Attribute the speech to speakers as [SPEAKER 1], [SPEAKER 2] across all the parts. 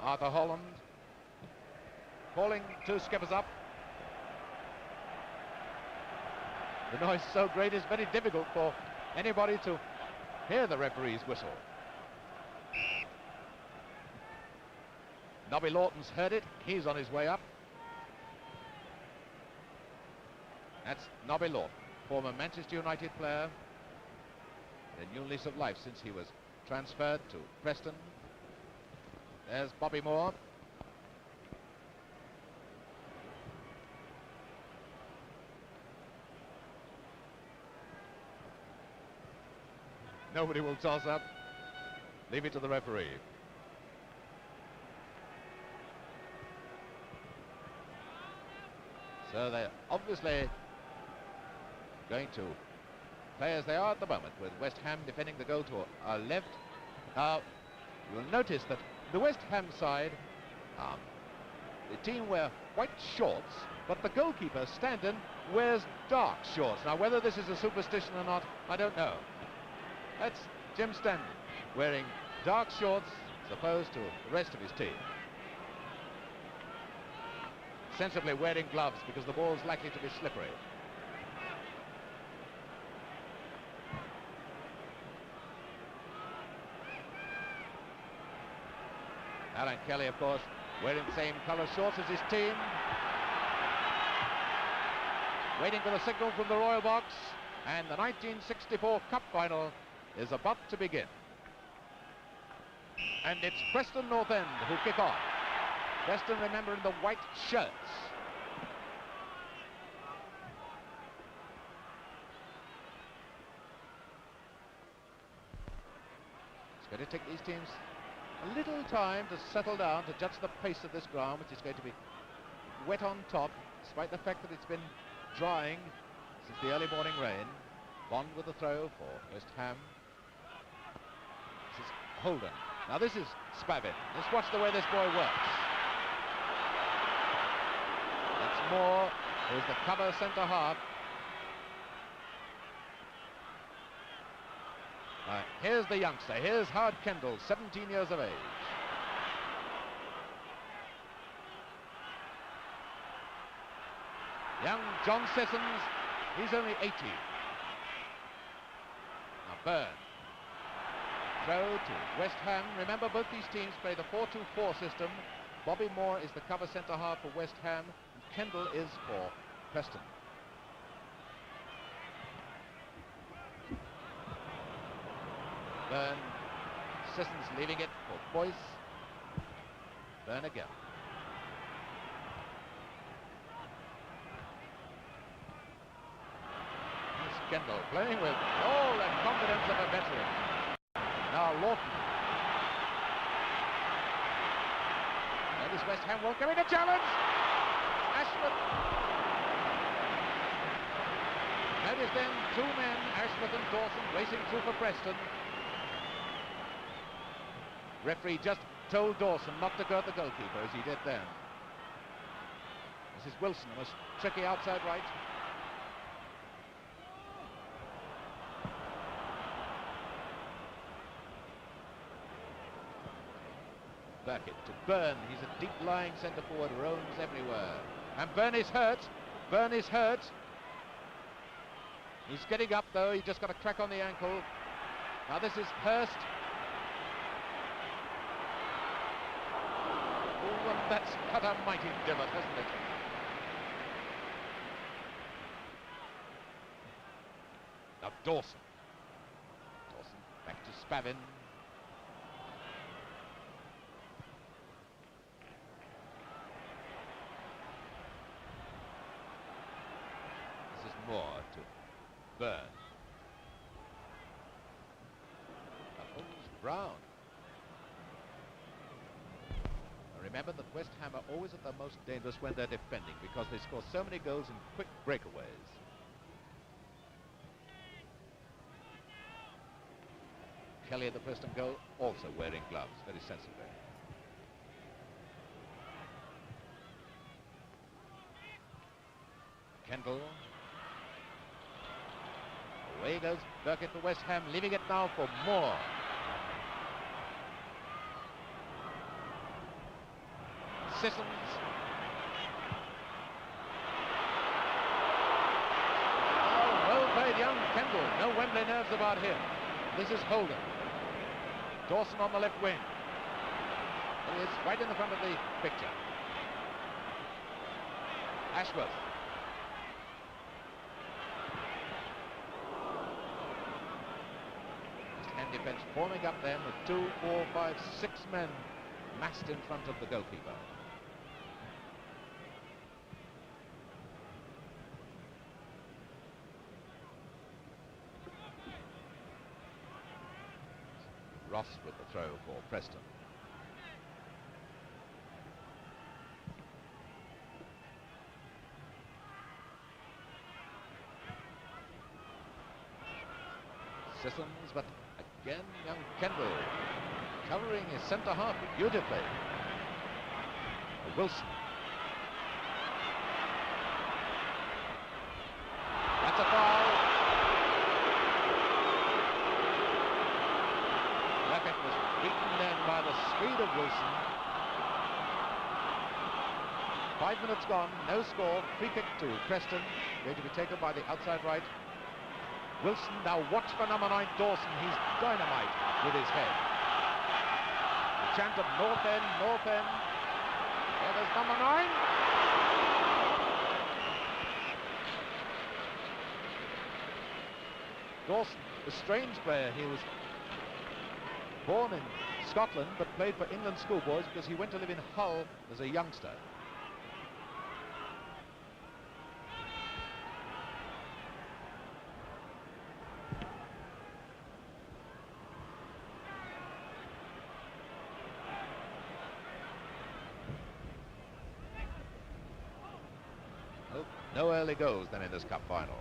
[SPEAKER 1] Arthur Holland calling two skippers up. The noise is so great it's very difficult for anybody to hear the referee's whistle. Nobby Lawton's heard it. He's on his way up. That's Nobby Lawton, former Manchester United player. A new lease of life since he was transferred to Preston. There's Bobby Moore. Nobody will toss up. Leave it to the referee. So they're obviously going to play as they are at the moment, with West Ham defending the goal to our left. Now, you'll notice that the West Ham side, the team wear white shorts, but the goalkeeper, Standen, wears dark shorts. Now, whether this is a superstition or not, I don't know. That's Jim Standen, wearing dark shorts as opposed to the rest of his team. Sensibly wearing gloves because the ball's likely to be slippery. Alan Kelly, of course, wearing the same colour shorts as his team. Waiting for the signal from the Royal Box, and the 1964 Cup Final is about to begin. And it's Preston North End who kick off. Preston, remember, in the white shirts. It's going to take these teams a little time to settle down, to judge the pace of this ground, which is going to be wet on top, despite the fact that it's been drying since the early morning rain. Bond with the throw for West Ham. This is Holden. Now this is Spavin. Just watch the way this boy works. That's Moore, who's the cover centre half. Here's the youngster. Here's Howard Kendall, 17 years of age. Young John Sissons, he's only 18. Now Byrne. Throw to West Ham. Remember, both these teams play the 4-2-4 system. Bobby Moore is the cover centre half for West Ham, and Kendall is for Preston. Byrne, Sissons leaving it for Boyce. Byrne again. Here's Kendall playing with all the confidence of a veteran. Now Lawton. Ladies, West Ham won't come in a challenge. Ashford. Notice then two men, Ashford and Dawson, racing through for Preston. Referee just told Dawson not to go at the goalkeeper, as he did then. This is Wilson, was tricky outside right. Burkitt to Byrne. He's a deep-lying centre forward, roams everywhere. And Byrne is hurt. Byrne is hurt. He's getting up though. He just got a crack on the ankle. Now this is Hurst. Oh, and that's cut a mighty divot, hasn't it? Now Dawson. Dawson back to Spavin. Moore to Byrne. Brown. Now remember that West Ham are always at their most dangerous when they're defending, because they score so many goals in quick breakaways. Kelly at the Preston goal, also wearing gloves, very sensibly. Kendall. Away goes Burkitt for West Ham, leaving it now for Moore. Sissons. Well played, young Kendall. No Wembley nerves about him. This is Holden. Dawson on the left wing. He is right in the front of the picture. Ashworth. West Ham defence forming up then with 2, 4, 5, 6 men massed in front of the goalkeeper. Ross with the throw for Preston. Sissons, but again young Kendall covering his centre half beautifully. Wilson. That's a foul. Levitt was beaten then by the speed of Wilson. 5 minutes gone, no score. Free kick to Preston, going to be taken by the outside right. Wilson, now watch for number 9, Dawson. He's dynamite with his head. The chant of North End, North End. There goes number 9. Dawson, a strange player. He was born in Scotland but played for England schoolboys because he went to live in Hull as a youngster. No early goals then in this cup final.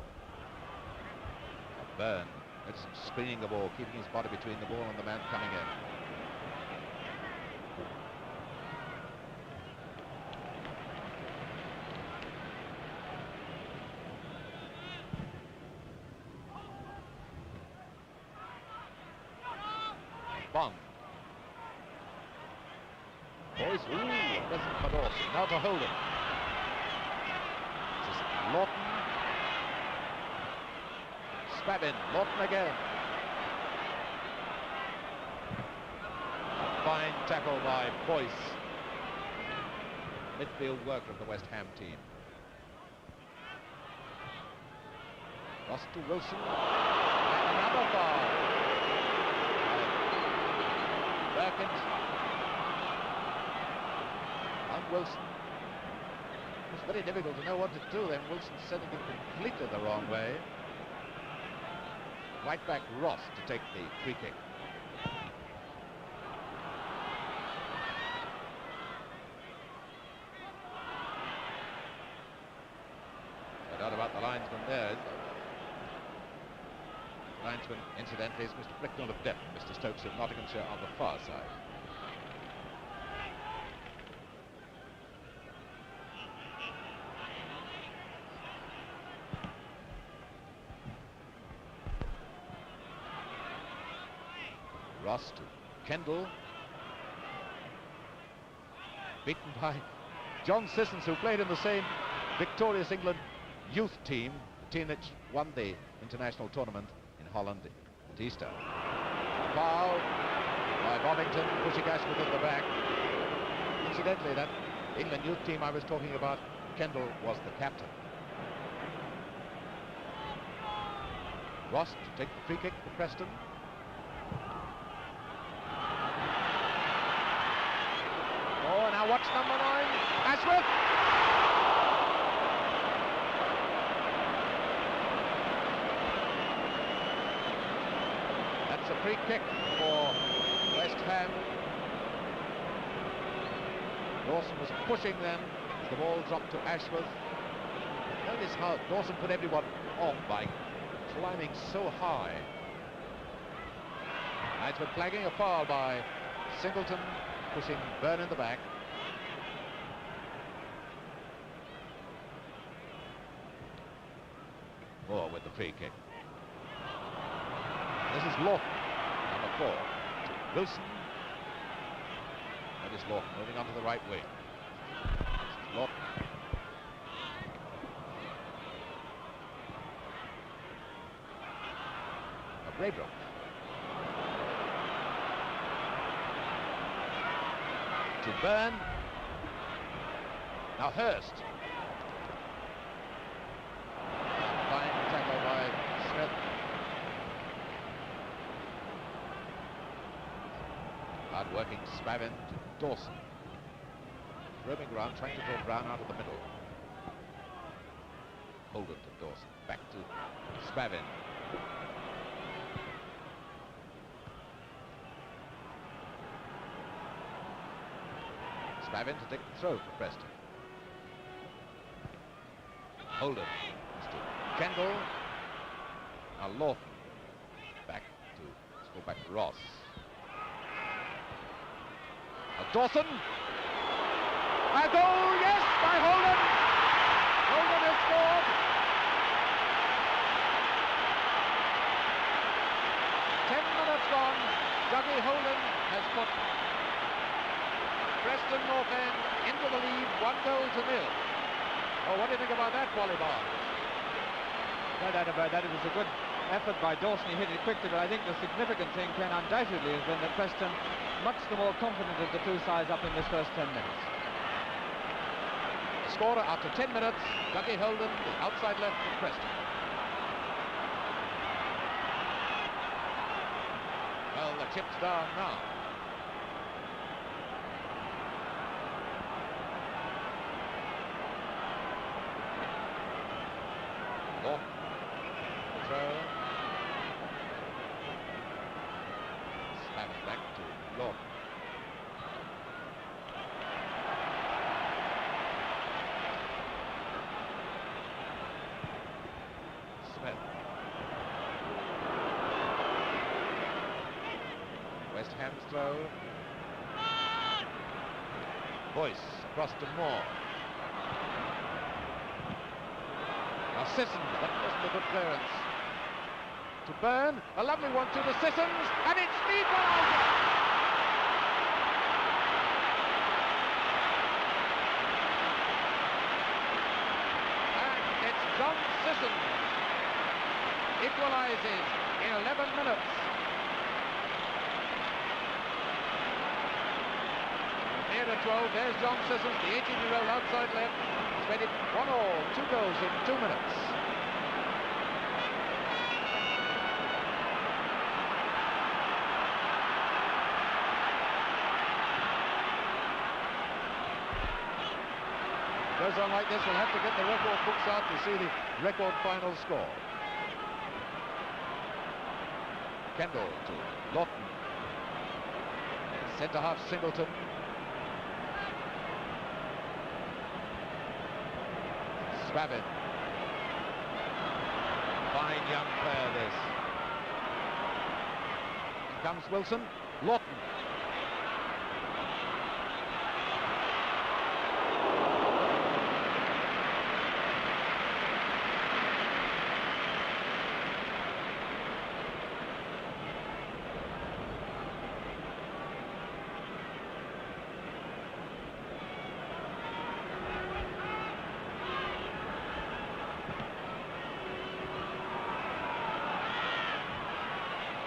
[SPEAKER 1] Byrne screening the ball, keeping his body between the ball and the man coming in. Bond. Boys, ooh, Preston for Dawson. Now to Holden. Lawton. Spavin. Lawton again. A fine tackle by Boyce. Midfield worker of the West Ham team. Ross to Wilson. And another foul. Perkins. And Wilson. It's very difficult to know what to do then. Wilson sending it completely the wrong way. Right back Ross to take the free kick. No doubt about the linesman there. Linesman, incidentally, is Mr. Bricknell of Devon, Mr. Stokes of Nottinghamshire on the far side. Ross to Kendall. Beaten by John Sissons, who played in the same victorious England youth team, the team that won the international tournament in Holland at Easter. Foul by Bovington, pushing Ashworth at the back. Incidentally, that England youth team I was talking about, Kendall was the captain. Ross to take the free kick for Preston. Oh, now watch number 9, Ashworth. That's a free kick for West Ham. Dawson was pushing then as the ball dropped to Ashworth. Notice how Dawson put everyone off by climbing so high. Ashworth flagging a foul by Singleton, pushing Byrne in the back. Moore with the free kick. This is Lawton, number 4. Wilson. That is Lawton moving onto the right wing. Lawton. Braybrook. To Byrne. Now Hurst. Fine tackle by Smith. Hard working Spavin to Dawson. Roaming around, trying to draw Brown out of the middle. Holden to Dawson. Back to Spavin. Spavin to take the throw for Preston. Holden to Kendall. Now Lawton. Back to fullback Ross. Now Dawson. A goal, yes, by Holden. Holden has scored. Minutes gone. Dougie Holden has put Preston North End into the lead, 1-0. Oh, what do you think about that, Wally Bar?
[SPEAKER 2] No doubt about that. It was a good effort by Dawson. He hit it quickly, but I think the significant thing, Ken, undoubtedly has been that Preston much the more confident of the two sides up in this first 10 minutes.
[SPEAKER 1] The scorer after 10 minutes, Dougie Holden, the outside left for Preston. Well, the chip's down now. Lawton, throw. Spavin back to Lawton. Smith. West Ham's throw. Boyce across to Moore. Now Sissons, that wasn't a good clearance. To Byrne, a lovely 1-2 to Sissons, and it's the equaliser! And it's John Sissons equalises in 11 minutes. Near to 12, there's John Sissons, the 18-year-old outside left. He's made it 1-1, 2 goals in 2 minutes. Goes on like this, we'll have to get the record books out to see the record final score. Kendall to Lawton. Centre half Singleton. Spavin. Fine young player this. Here comes Wilson. Lawton.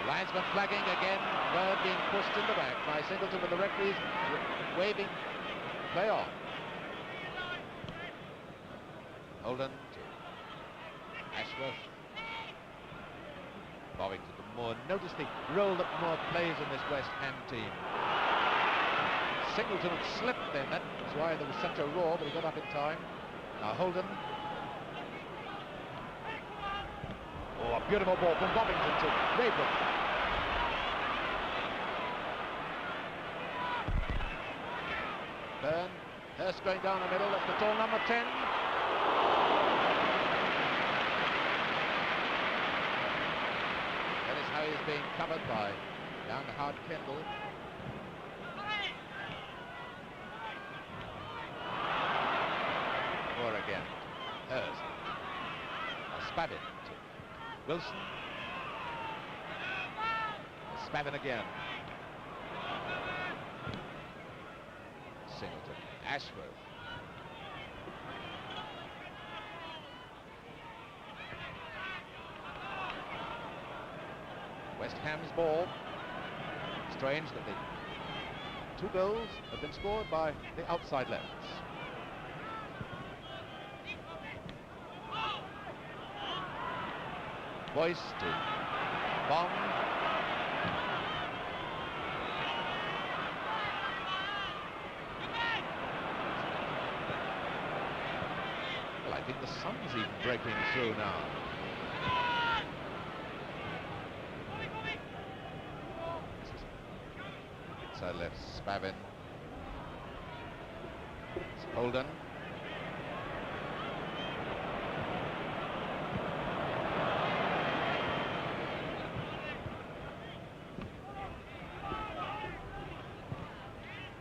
[SPEAKER 1] Linesman flagging again, Bird being pushed in the back by Singleton with the referees waving play on. Holden to Ashworth. Bobbing to the Moore. Notice the role that Moore plays in this West Ham team. Singleton had slipped then, that's why there was such a roar, but he got up in time. Now Holden. Oh, a beautiful ball from Bobbington to Braybrook. Byrne, Hurst going down the middle, that's the tall number 10. That is how he's being covered by young Howard Kendall. Or again, Hurst. Spavin to Wilson. Spavin again. Singleton. Ashworth. West Ham's ball. Strange that the 2 goals have been scored by the outside lefts. Boyce to Bond. Well, I think the sun's even breaking through now. Inside left, Spavin. It's Holden.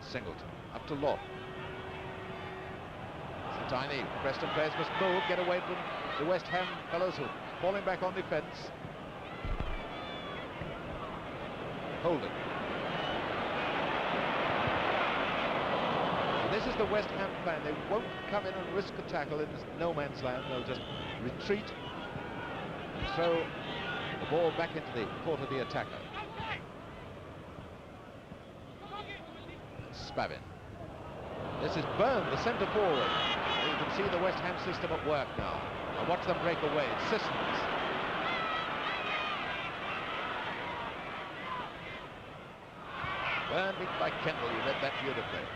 [SPEAKER 1] Singleton, up to Lawton. It's a tiny Preston players must move, get away from the West Ham fellows who are falling back on defence. Holden. So this is the West Ham plan. They won't come in and risk a tackle in this no man's land. They'll just retreat and throw the ball back into the court of the attacker. Spavin. This is Byrne, the centre forward. You can see the West Ham system at work now. And watch them break away. It's Sissons. Byrne beat by Kendall. You read that beautifully.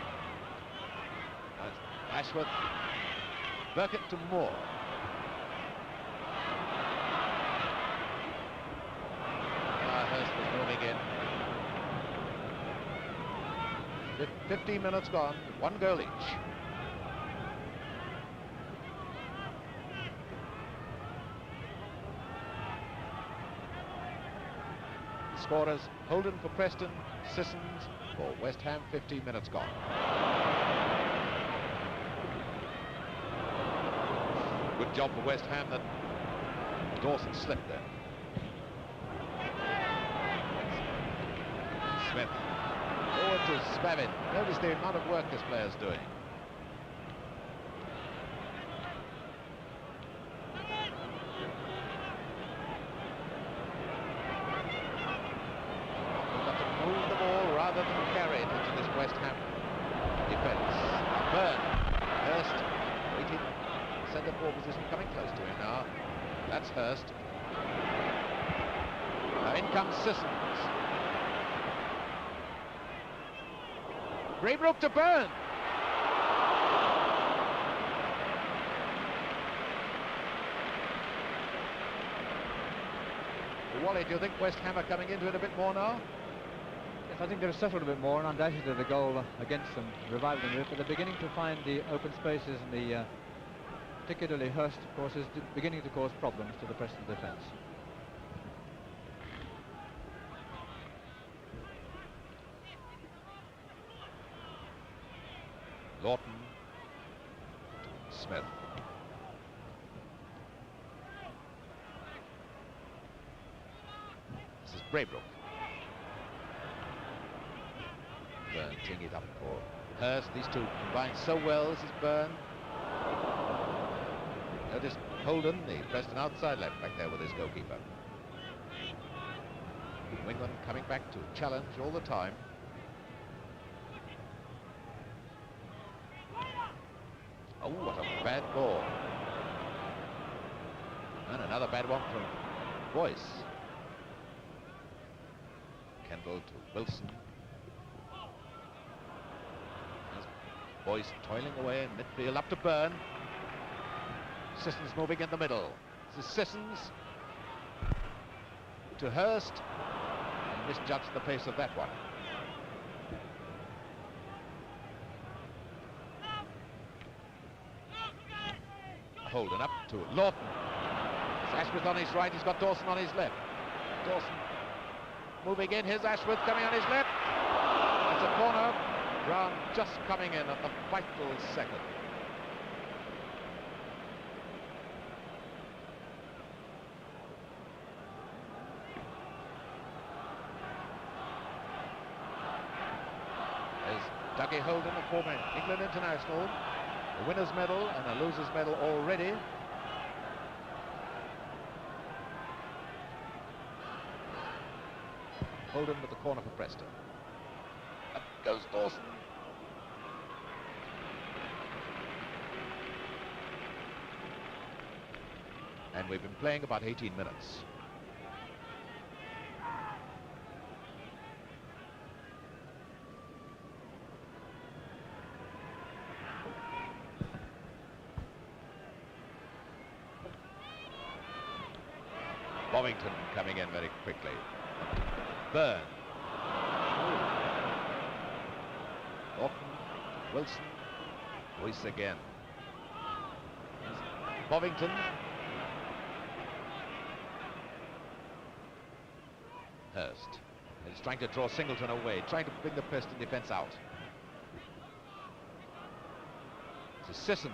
[SPEAKER 1] Ashworth. Burkett to Moore. Hurst was moving in. 15 minutes gone, 1 goal each. The scorers, Holden for Preston, Sissons for West Ham, 15 minutes gone. Good job for West Ham that Dawson slipped there. Smith. Forward to Spavin. Notice the amount of work this player's doing. We've got to move the ball rather than carry it into this West Ham defence. Byrne. Hurst waiting. Centre forward position coming close to him now. That's Hurst. Now in comes Sissons. Braybrook to Byrne. Wally, do you think West Ham are coming into it a bit more now?
[SPEAKER 2] Yes, I think they've settled a bit more, and undoubtedly the goal against them revived them a bit, but they're beginning to find the open spaces, and the particularly Hurst, of course, is beginning to cause problems to the Preston defence.
[SPEAKER 1] Lawton, Smith. This is Braybrook. Byrne teeing it up for Hurst. These two combine so well. This is Byrne. Notice Holden, the Preston outside left back there with his goalkeeper. New England coming back to challenge all the time. Oh, what a bad ball. And another bad one from Boyce. Kendall to Wilson. There's Boyce toiling away in midfield, up to Byrne. Sissons moving in the middle. This is Sissons to Hurst. He misjudged the pace of that one. Holden up to Lawton. It's Ashworth on his right, he's got Dawson on his left. Dawson moving in, here's Ashworth coming on his left. It's a corner. Brown just coming in at the vital second. There's Dougie Holden, a former England international. A winner's medal and a loser's medal already. Holden with the corner for Preston. Up goes Dawson. And we've been playing about 18 minutes. Bovington coming in very quickly. Byrne. Norton. Wilson. Royce again. Bovington. Hurst. He's trying to draw Singleton away, trying to bring the Preston defence out. To Sissons.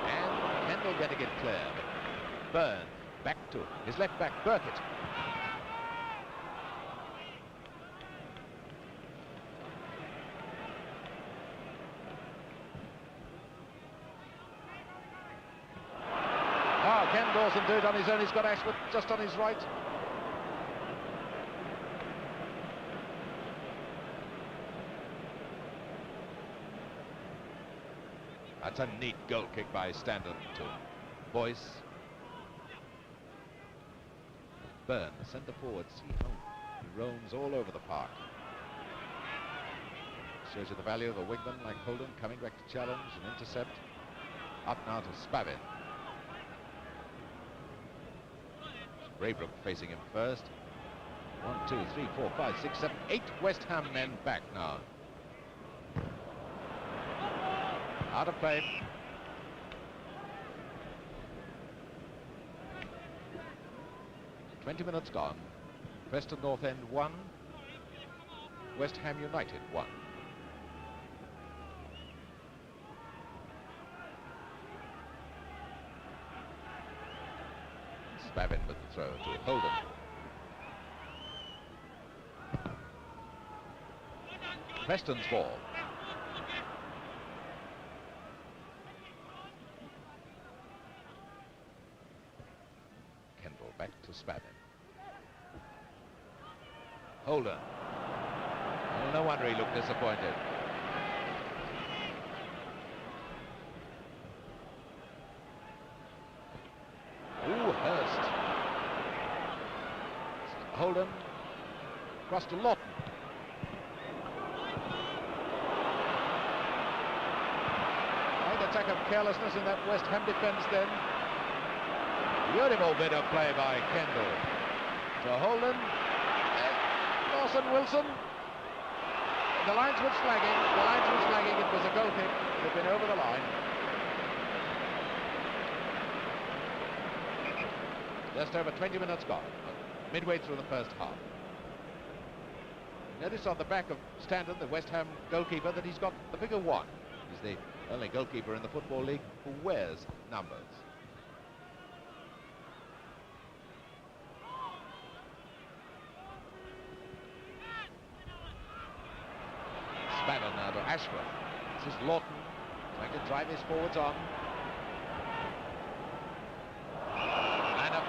[SPEAKER 1] And Kendall getting it clear. Byrne back to his left back, Burkett. Can Dawson do it on his own? He's got Ashford just on his right. That's a neat goal kick by Standard to Boyce. Byrne, the centre forward, see how he roams all over the park. Shows you the value of a wingman like Holden coming back to challenge and intercept. Up now to Spavin. Braybrook facing him first. 1, 2, 3, 4, 5, 6, 7, 8 West Ham men back now. Out of play. "20 minutes gone. Preston North End 1. West Ham United 1. Spavin with the throw to Holden. Preston's ball. Kendall back to Spavin. Holden. Well, no wonder he looked disappointed. Hurst. Holden. Across to Lawton. Right attack of carelessness in that West Ham defence then. Beautiful bit of play by Kendall. To Holden. Dawson, Wilson. The linesman's flagging. The linesman's flagging. It was a goal kick. They've been over the line. Just over 20 minutes gone, midway through the first half. Notice on the back of Stanton, the West Ham goalkeeper, that he's got the bigger 1. He's the only goalkeeper in the Football League who wears numbers. Spavin now to Ashford. This is Lawton trying to drive his forwards on.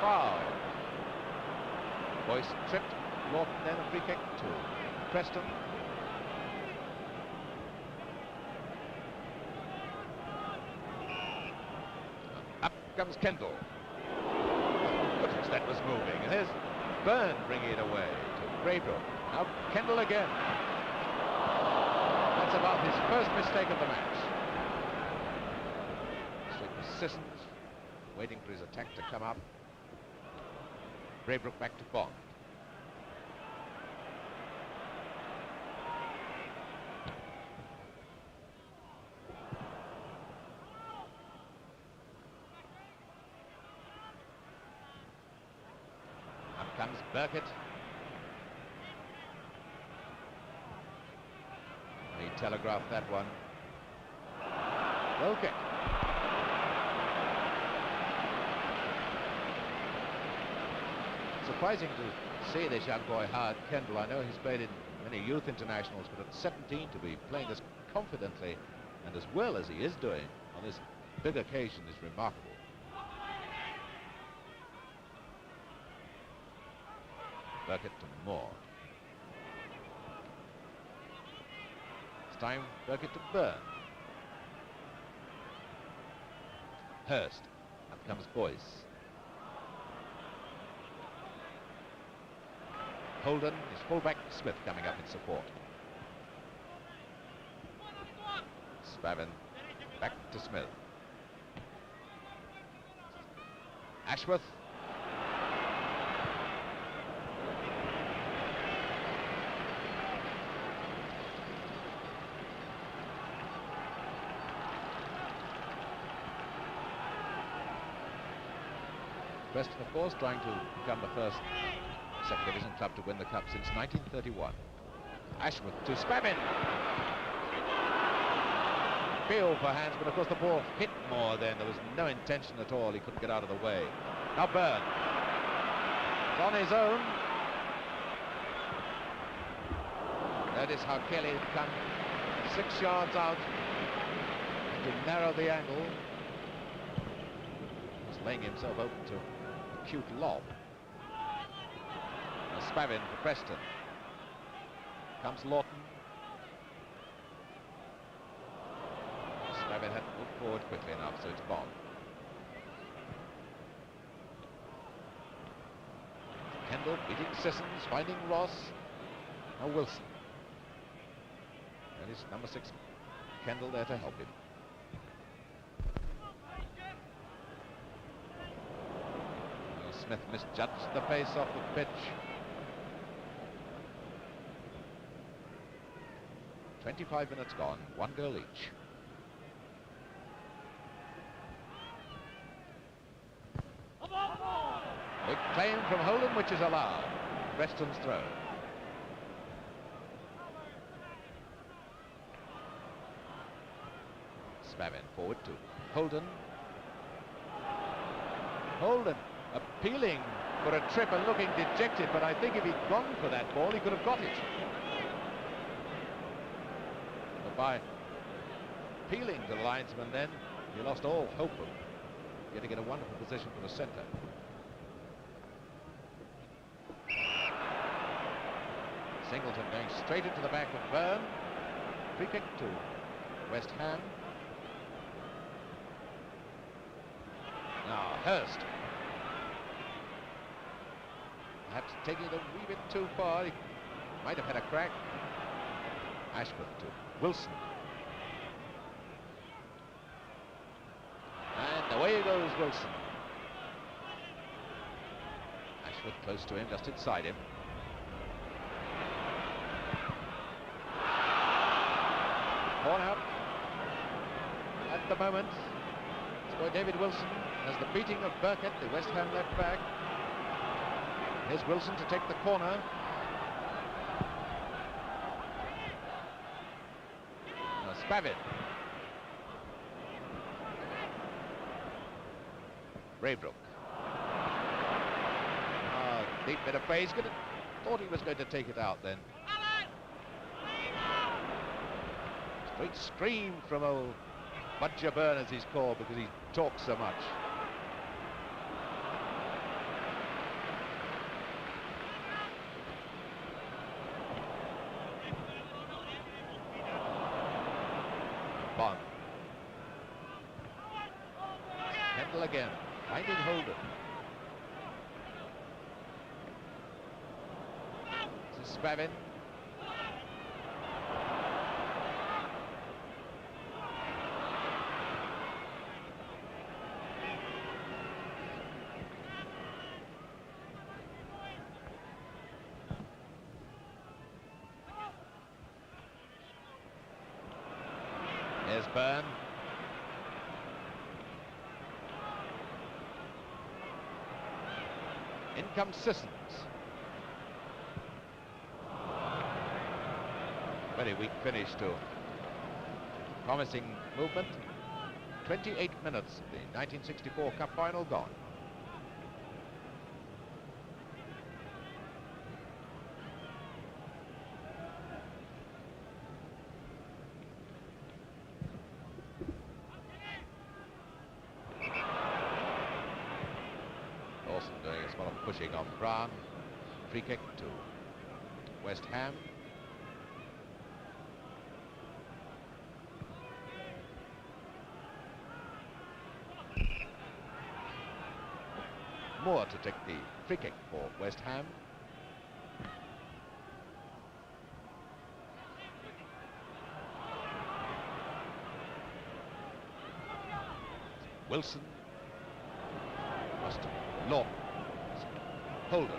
[SPEAKER 1] Foul. Boyce tripped. Lawton then a free kick to Preston. Up comes Kendall. Goodness, that was moving. And here's Byrne bringing it away to Braybrook. Now Kendall again. That's about his first mistake of the match. Straight to Sissons, waiting for his attack to come up. Braybrook back to Bond. Up comes Burkett. He telegraphed that one. Goal kick. Surprising to see this young boy, Howard Kendall. I know he's played in many youth internationals, but at 17 to be playing as confidently and as well as he is doing on this big occasion is remarkable. Burkett to Moore. It's time Burkett to Byrne. Hurst. Up comes Boyce. Holden, his fullback Smith coming up in support. Spavin back to Smith. Ashworth. Preston, of course, trying to become the first second division club to win the cup since 1931. Ashworth to Spavin. Feel for hands, but of course the ball hit Moore then. There was no intention at all. He couldn't get out of the way. Now Byrne. He's on his own. Notice how Kelly had come 6 yards out to narrow the angle. Just laying himself open to a cute lob. Now Spavin for Preston. Comes Lawton. Spavin hadn't moved forward quickly enough, so it's Bond. Kendall beating Sissons, finding Ross. Now Wilson. And his number 6, Kendall, there to help him. Well, Smith misjudged the pace off the pitch. 25 minutes gone, 1 goal each. Big claim from Holden, which is allowed. Preston's throw. Spavin forward to Holden. Holden appealing for a trip and looking dejected, but I think if he'd gone for that ball, he could have got it. But by appealing to the linesman then, he lost all hope of getting in a wonderful position for the centre. Singleton going straight into the back of Byrne. Free kick to West Ham. Now Hurst. Perhaps taking it a wee bit too far. He might have had a crack. Ashworth to Wilson. And away goes Wilson. Ashworth close to him, just inside him. Corner at the moment. It's by David Wilson as the beating of Burkett, the West Ham left back. Here's Wilson to take the corner. Now Spavin. Braybrook. Deep bit of play. Thought he was going to take it out then. Great scream from old Budger Byrne, as he's called, because he talks so much. Bond. Kendall again, finding Holden. This is Spavin. There's Byrne. In comes Sissons. Very weak finish to promising movement. 28 minutes, the 1964 Cup final gone. Pushing on Brown, Free kick to West Ham. Moore to take the free kick for West Ham. Wilson. Law. Holden.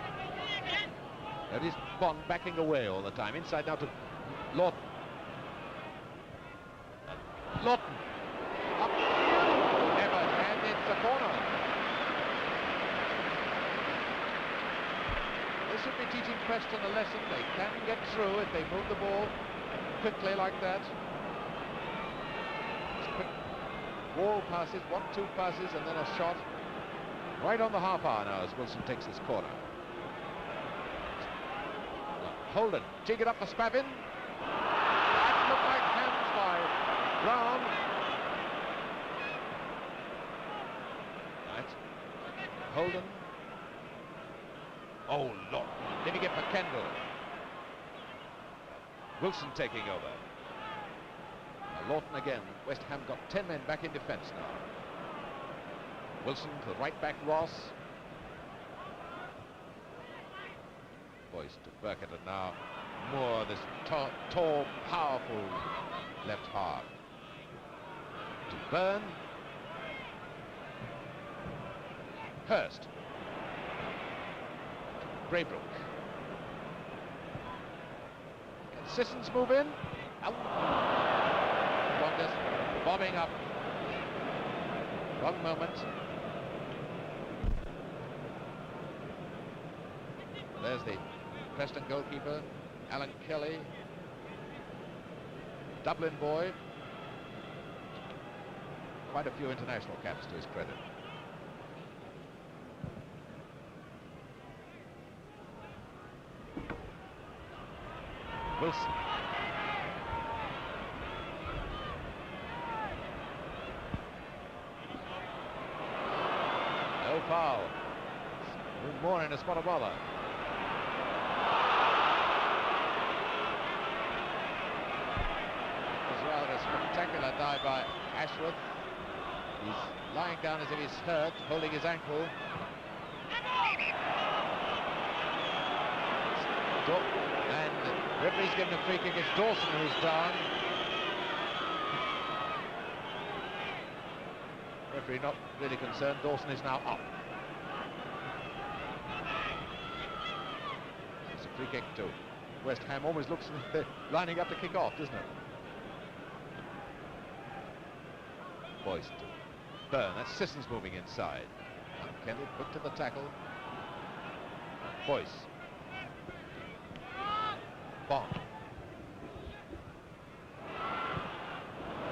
[SPEAKER 1] There is Bond backing away all the time. Inside now to Lawton. Lawton. Up. Never, and it's a corner. This should be teaching Preston a lesson. They can get through if they move the ball quickly like that. Quick wall passes, 1-2 passes, and then a shot. Right on the half hour now as Wilson takes this corner. Holden, jig it up for Spavin. That looked like hands by Brown. Right. Holden. Oh, Lord. Did he get for Kendall? Wilson taking over. Now Lawton again. West Ham got 10 men back in defence now. Wilson to the right back, Ross. Boyce to Burkett, and now Moore, this tall, powerful left half. To Byrne. Hurst. Braybrook. Can Sissons move in? Out. Wonders bombing up. Wrong moment. There's the Preston goalkeeper, Alan Kelly. Dublin boy. Quite a few international caps to his credit. Wilson. No foul. More in a spot of bother. Spectacular dive by Ashworth. He's lying down as if he's hurt, holding his ankle. And the referee's given a free kick. It's Dawson who's down. Referee not really concerned. Dawson is now up. It's a free kick to West Ham. Almost looks like they're lining up to kick off, doesn't it? Boyce to Byrne. That's Sissons moving inside. Kendall quick to the tackle. Boyce. Bond.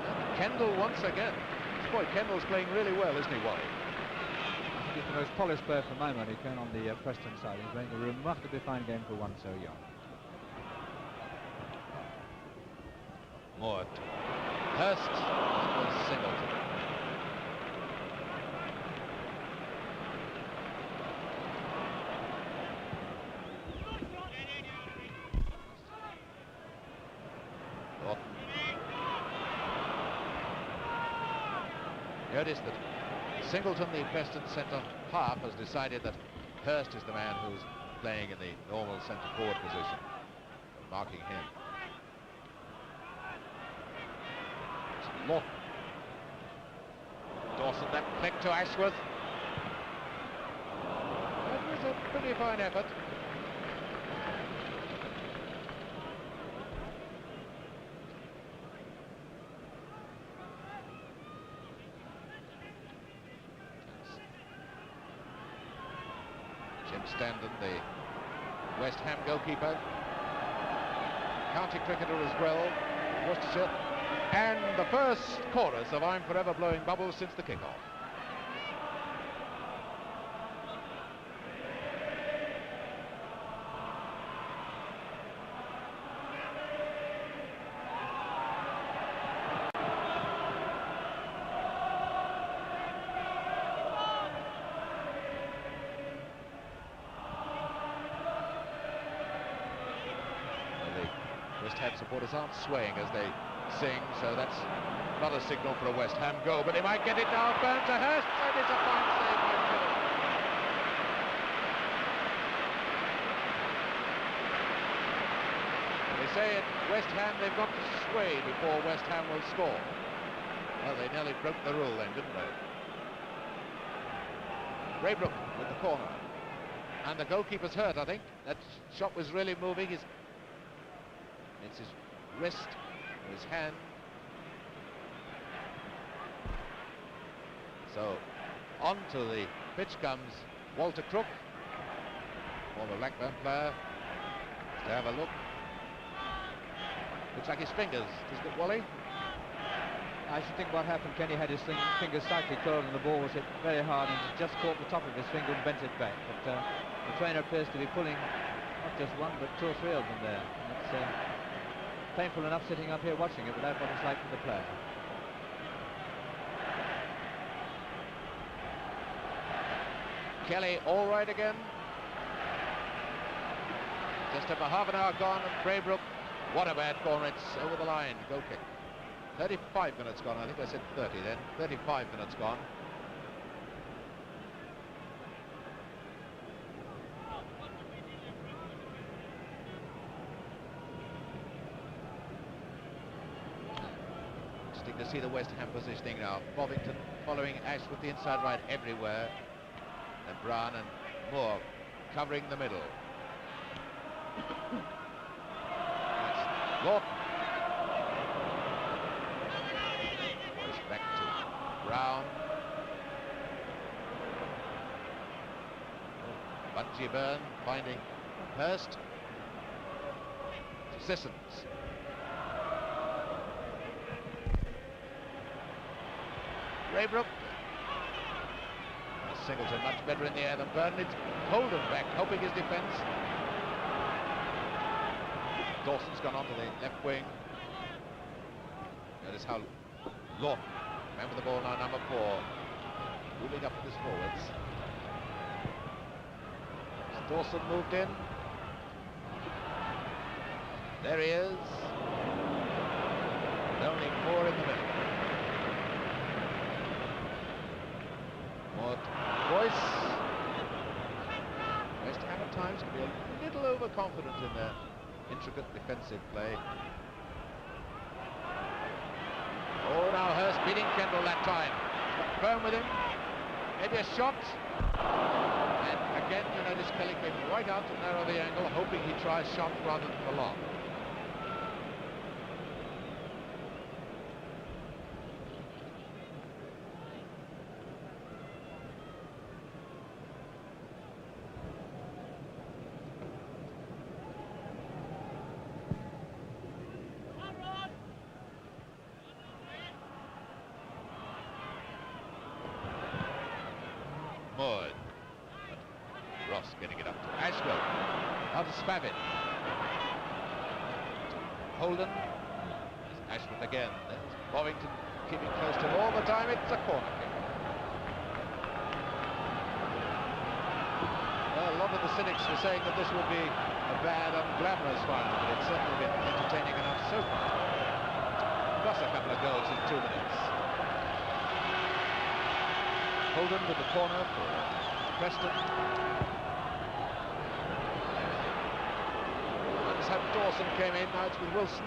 [SPEAKER 1] And Kendall once again. Boy, Kendall's playing really well, isn't he, Wally?
[SPEAKER 2] He's the most polished player for my money, Ken, on the Preston side. He's playing a remarkably fine game for one so young.
[SPEAKER 1] Moore. Hurst. Singleton. Notice that Singleton, the Preston centre half, has decided that Hurst is the man who's playing in the normal centre forward position, marking him. Lawton. Dawson, that flick to Ashworth. That was a pretty fine effort. Jim Standen, the West Ham goalkeeper, county cricketer as well, Worcestershire, and the first chorus of I'm Forever Blowing Bubbles since the kickoff. West Ham supporters aren't swaying as they sing, so that's not a signal for a West Ham goal, but they might get it now. Burn to Hurst, and it's a fine save by Phillips. They say at West Ham they've got to sway before West Ham will score. Well, they nearly broke the rule then, didn't they? Braybrook with the corner. And the goalkeeper's hurt, I think. That shot was really moving. It's his wrist or his hand. So, on to the pitch comes Walter Crook, former Blackburn player, to have a look. Looks like his fingers, doesn't it, Wally?
[SPEAKER 2] I should think what happened, Kenny had his fingers slightly curled and the ball was hit very hard and just caught the top of his finger and bent it back. But the trainer appears to be pulling not just one but two or three of them there. And it's painful enough sitting up here watching it without what it's like for the player.
[SPEAKER 1] Kelly all right again. Just over half an hour gone and Braybrook, what a bad corner, it's over the line, goal kick. 35 minutes gone, I think I said 30 then, 35 minutes gone. Interesting to see the West Ham positioning now. Bovington following Ash with the inside right everywhere. And Brown and Moore covering the middle. That's Lawton. Back to Brown. Bungie finding Hurst. To Sissons. Braybrook. Singleton much better in the air than Byrne. It's Holden back, helping his defence. Dawson's gone onto the left wing. Notice how Lawton, remember the ball now, number 4, moving up his forwards. Dawson moved in. There he is. And only Moore in the middle. Moore to Royce. West Ham at times can be a little overconfident in their intricate defensive play. Oh, now Hurst beating Kendall that time. Firm with him. Maybe a shot. And again, you notice Kelly came right out to narrow the angle, hoping he tries shot rather than the long. Ross getting it up to Ashwell. Now to Spavin. Holden. There's Ashworth again. There's Bovington keeping close to him all the time. It's a corner kick. Well, a lot of the cynics were saying that this would be a bad, unglamorous final, but it's certainly been entertaining enough so far. Plus a couple of goals in 2 minutes. Holden with the corner for Preston. Once had Dawson came in, now it's with Wilson.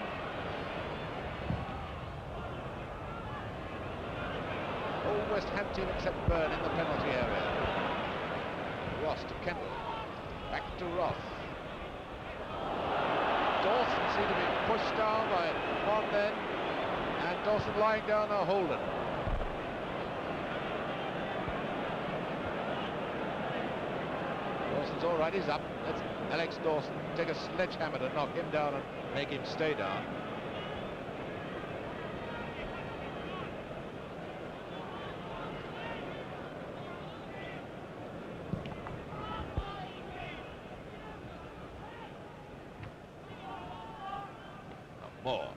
[SPEAKER 1] All West Ham team except Byrne in the penalty area. Ross to Kendall. Back to Ross. Dawson seemed to be pushed down by one then, and Dawson lying down now, Holden. Dawson's all right, he's up. Let's Alex Dawson take a sledgehammer to knock him down and make him stay down. Moore.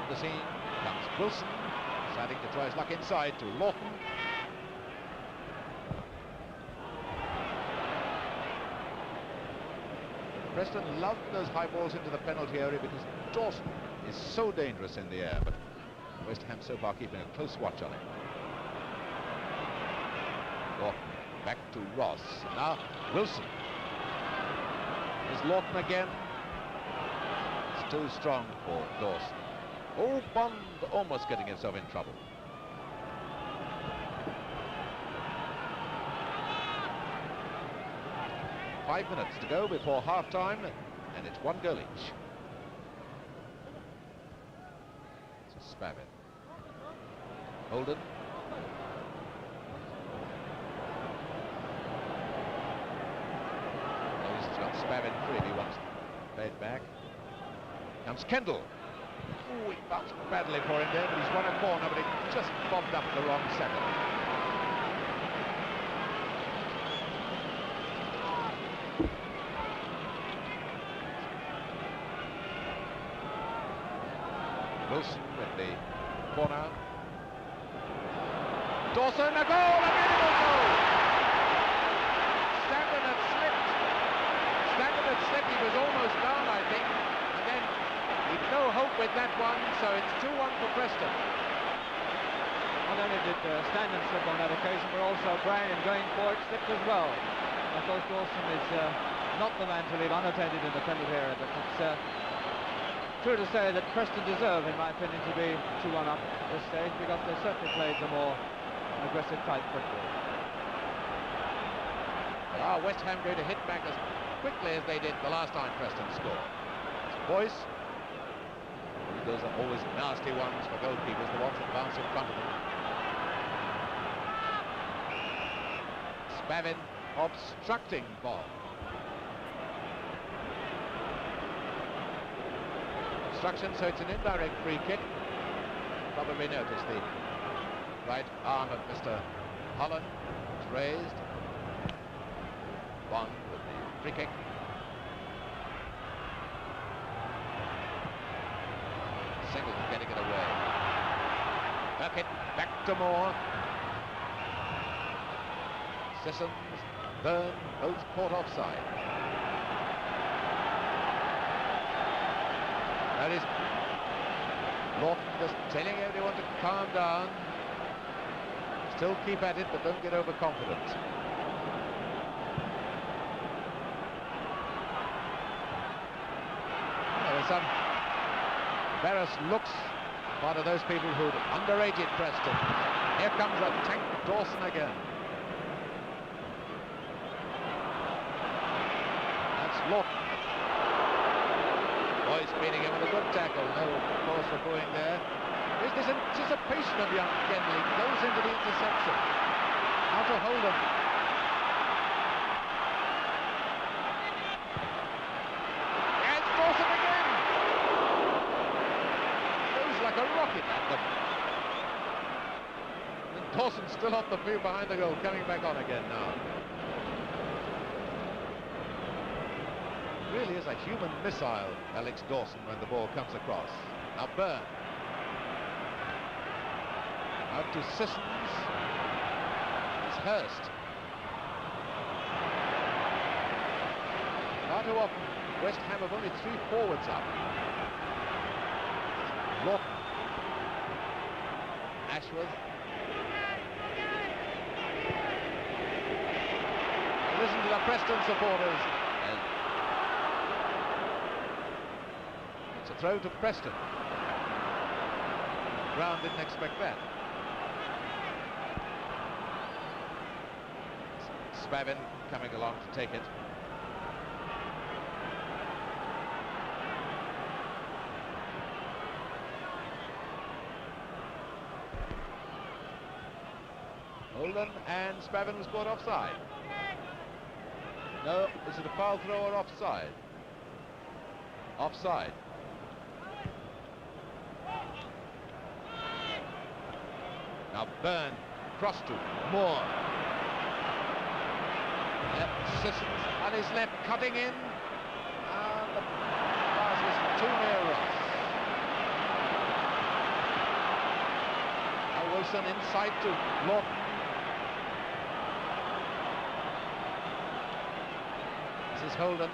[SPEAKER 1] The scene comes Wilson, deciding to try his luck inside to Lawton. Preston love those high balls into the penalty area because Dawson is so dangerous in the air, but West Ham so far keeping a close watch on him. Lawton back to Ross. Now Wilson. There's Lawton again. It's too strong for Dawson. Oh, Bond almost getting himself in trouble. Five minutes to go before half-time, and it's one goal each. It's a Spavin. Holden. Oh, he's got Spavin free if he wants to play it back. Comes Kendall. Oh, he bounced badly for him there, but he's won a corner, but it just bobbed up the wrong second. Wilson with the corner. Dawson, a goal! A beautiful goal! Stanton had slipped. Stanton had slipped. He was almost down, I think. And then he'd no hope with that one, so it's 2-1 for Preston.
[SPEAKER 2] Not only did Stanton slip on that occasion, but also Bryan, going for it, slipped as well. Of course, Dawson is not the man to leave unattended in the penalty area, but it's true to say that Preston deserve, in my opinion, to be 2-1 up at this stage, because they certainly played the more aggressive type football.
[SPEAKER 1] West Ham going to hit back as quickly as they did the last time Preston scored. Boyce. Those are always nasty ones for goalkeepers, the ones that bounce in front of them. Spavin obstructing ball. Obstruction, so it's an indirect free kick. Probably noticed the right arm of Mr. Holland was raised. Bond with the free kick. Singleton getting it away. Burkett back to Moore. Sissons, Byrne, both caught offside. That is Lawton just telling everyone to calm down. Still keep at it, but don't get overconfident. There are some embarrassed looks, part of those people who'd underrated Preston. Here comes a tank Dawson again. That's Lawton. Boyce beating him with a good tackle. No cause for going there. There's this anticipation of young Kenley. Goes into the interception. How to hold him. And Dawson again. Goes like a rocket at them. And Dawson still off the field behind the goal, coming back on again now. Really is a human missile, Alex Dawson, when the ball comes across. Now Byrne. Out to Sissons. It's Hurst. Far too often, West Ham have only 3 forwards up. Lawton. Ashworth. Listen to the Preston supporters. It's a throw to Preston. Brown didn't expect that. Spavin coming along to take it. Holden, and Spavin was caught offside. No, is it a foul throw or offside? Offside. Now Byrne, cross to Moore. Yep, Sissons on his left, cutting in. And the pass was too near Ross. Now Wilson inside to Lawton. This is Holden.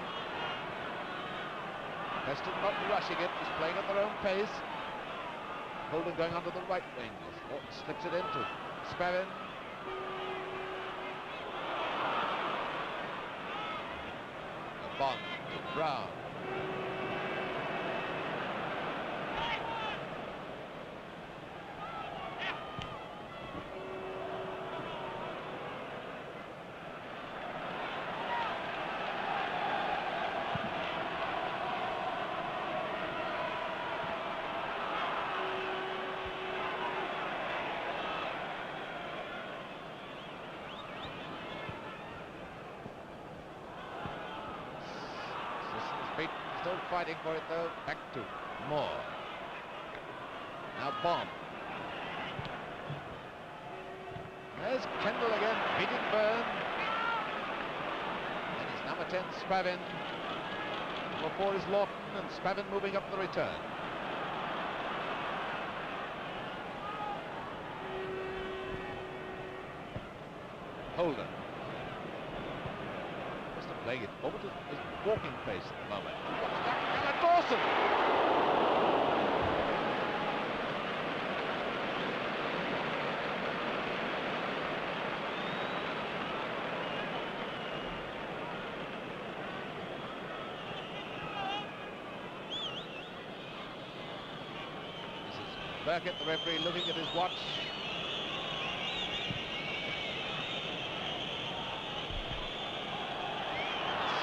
[SPEAKER 1] Preston not rushing it, just playing at their own pace. Holden going onto the right wing. Norton slips it into Spavin. Bond to Brown. Still fighting for it though. Back to Moore. Now Bond. There's Kendall again, beating Byrne. And it's number 10, Spavin. Number 4 is Lawton, and Spavin moving up the return. Holden. Playing it over to his walking pace at the moment. And Dawson! This is Burkett, the referee, looking at his watch.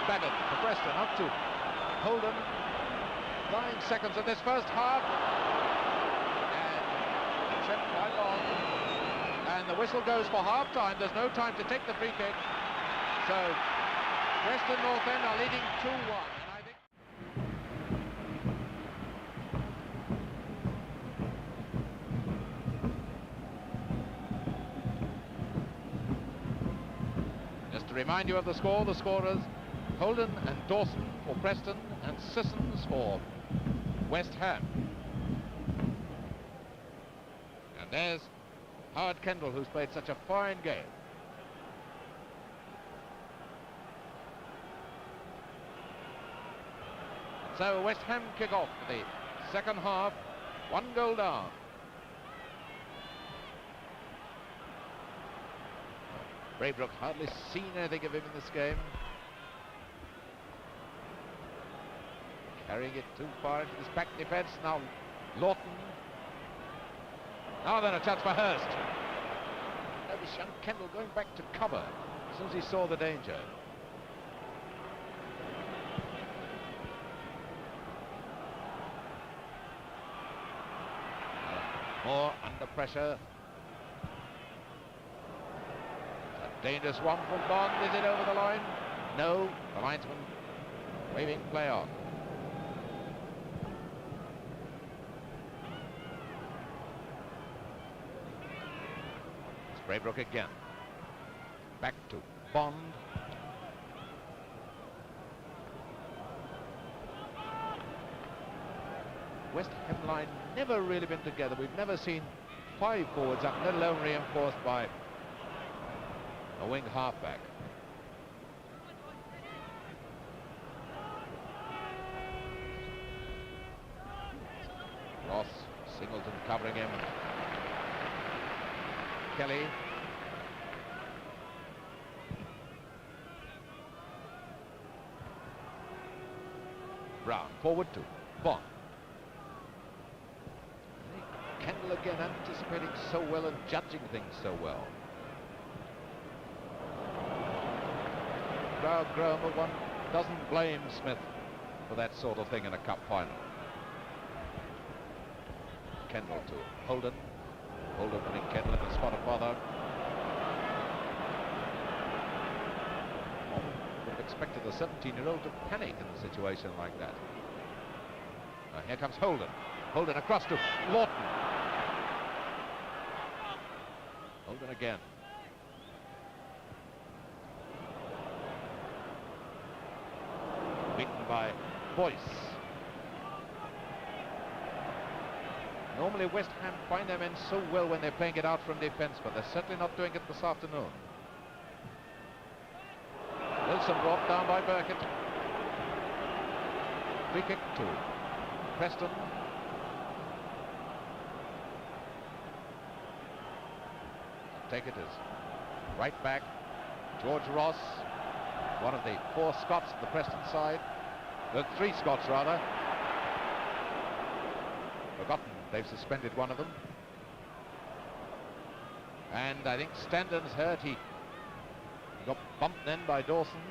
[SPEAKER 1] Spavin for Preston, up to Holden. 9 seconds of this first half. And the trip right on. And the whistle goes for half-time. There's no time to take the free kick. So Preston North End are leading 2-1. And I think just to remind you of the score, the scorers Holden and Dawson for Preston and Sissons for West Ham. And there's Howard Kendall, who's played such a fine game. So West Ham kick off for the second half, 1 goal down. Braybrook hardly seen anything of him in this game. Carrying it too far into this back defence. Now Lawton. Now then a chance for Hurst. Notice young Kendall going back to cover as soon as he saw the danger. More under pressure. A dangerous one from Bond. Is it over the line? No. The linesman waving play on. Braybrook again. Back to Bond. West Ham line never really been together. We've never seen 5 forwards up, let alone reinforced by a wing halfback. Ross, Singleton covering him. Kelly. Brown forward to Bond. Kendall again anticipating so well and judging things so well. Crowd groan, but one doesn't blame Smith for that sort of thing in a cup final. Kendall to Holden. Holden putting Kendall in the spot of bother. Would have expected the 17-year-old to panic in a situation like that. Here comes Holden. Holden across to Lawton. Holden again. Beaten by Boyce. Normally West Ham find their men so well when they're playing it out from defence, but they're certainly not doing it this afternoon. Wilson brought down by Burkett. Free kick to Preston. Take it as right back. George Ross, one of the 4 Scots at the Preston side. 3 Scots rather. Forgotten they've suspended one of them. And I think Standon's hurt. He got bumped then by Dawson.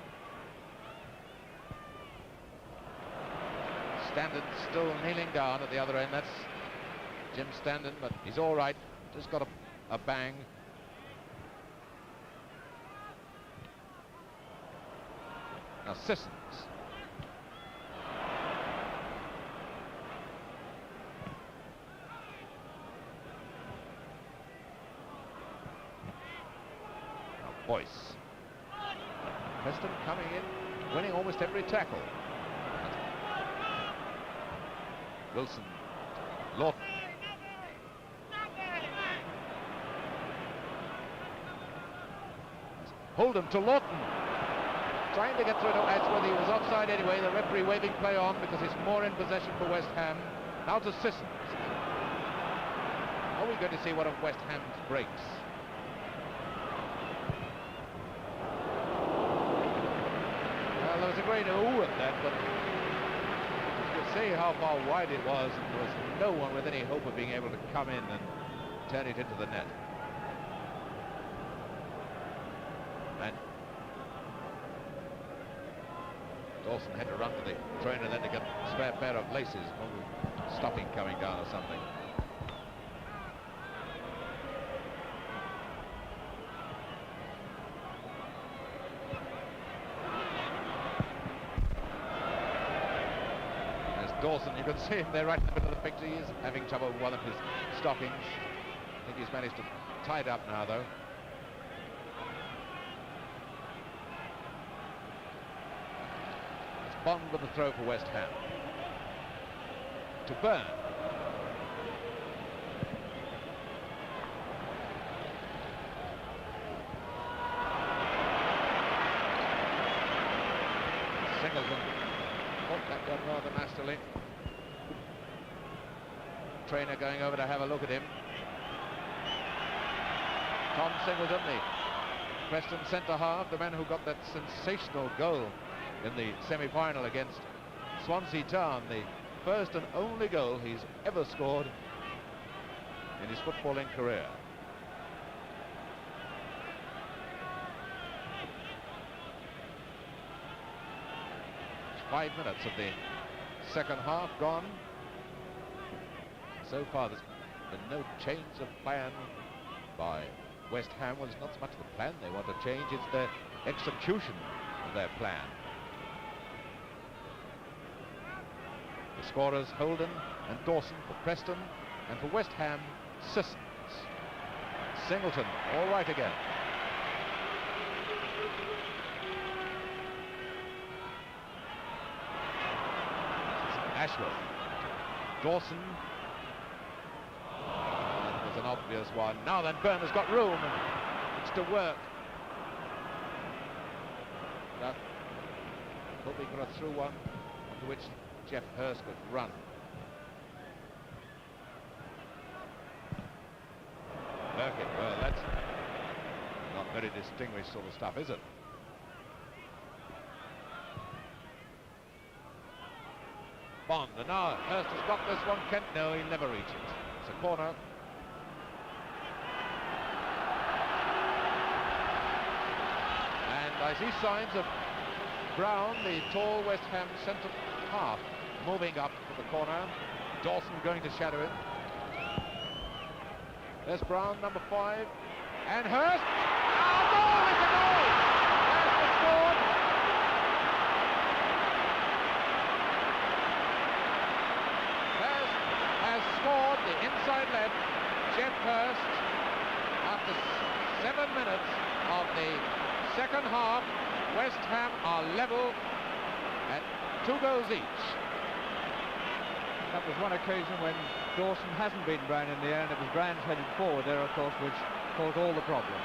[SPEAKER 1] Standon still kneeling down at the other end. That's Jim Standon, but he's all right. Just got a bang. Now Sissons. Now Boyce. Preston coming in, winning almost every tackle. Wilson. Lawton. Hold him to Lawton. Trying to get through to Edgeworth. He was offside anyway. The referee waving play on because it's more in possession for West Ham. Now to Sissons. Are we going to see one of West Ham's breaks? Well, there was a great ooh at that, but you could see how far wide it was, and there was no one with any hope of being able to come in and turn it into the net. And Dawson had to run to the trainer then to get a spare pair of laces, probably stopping coming down or something. There's Dawson, you can see him there right in the middle of the picture. He is having trouble with one of his stockings. I think he's managed to tie it up now though. Bond with the throw for West Ham. To Byrne. Singleton. Oh, that done rather nastily. Trainer going over to have a look at him. Tom Singleton, the Preston centre-half, the man who got that sensational goal in the semi-final against Swansea Town, the first and only goal he's ever scored in his footballing career. It's 5 minutes of the second half gone. So far there's been no change of plan by West Ham. Well, it's not so much the plan they want to change, it's the execution of their plan. The scorers Holden and Dawson for Preston, and for West Ham, Sissons. Singleton, all right again. Ashworth. Dawson. It was an obvious one. Now then, Byrne has got room. It's to work. But hoping for a through one, to which Jeff Hurst could run. Burkitt, well, that's not very distinguished sort of stuff, is it? Bond, and now Hurst has got this one. Kent, no, he'll never reach it. It's a corner. And I see signs of Brown, the tall West Ham centre half, moving up for the corner. Dawson going to shadow it. There's Brown, number 5, and Hurst. Oh, goal! It's a goal! Hurst has scored. Hurst has scored the inside left. Jeff Hurst, after 7 minutes of the second half, West Ham are level at 2 goals each.
[SPEAKER 2] That was one occasion when Dawson hasn't beaten Brown in the air, and it was Brown's headed forward there, of course, which caused all the problems.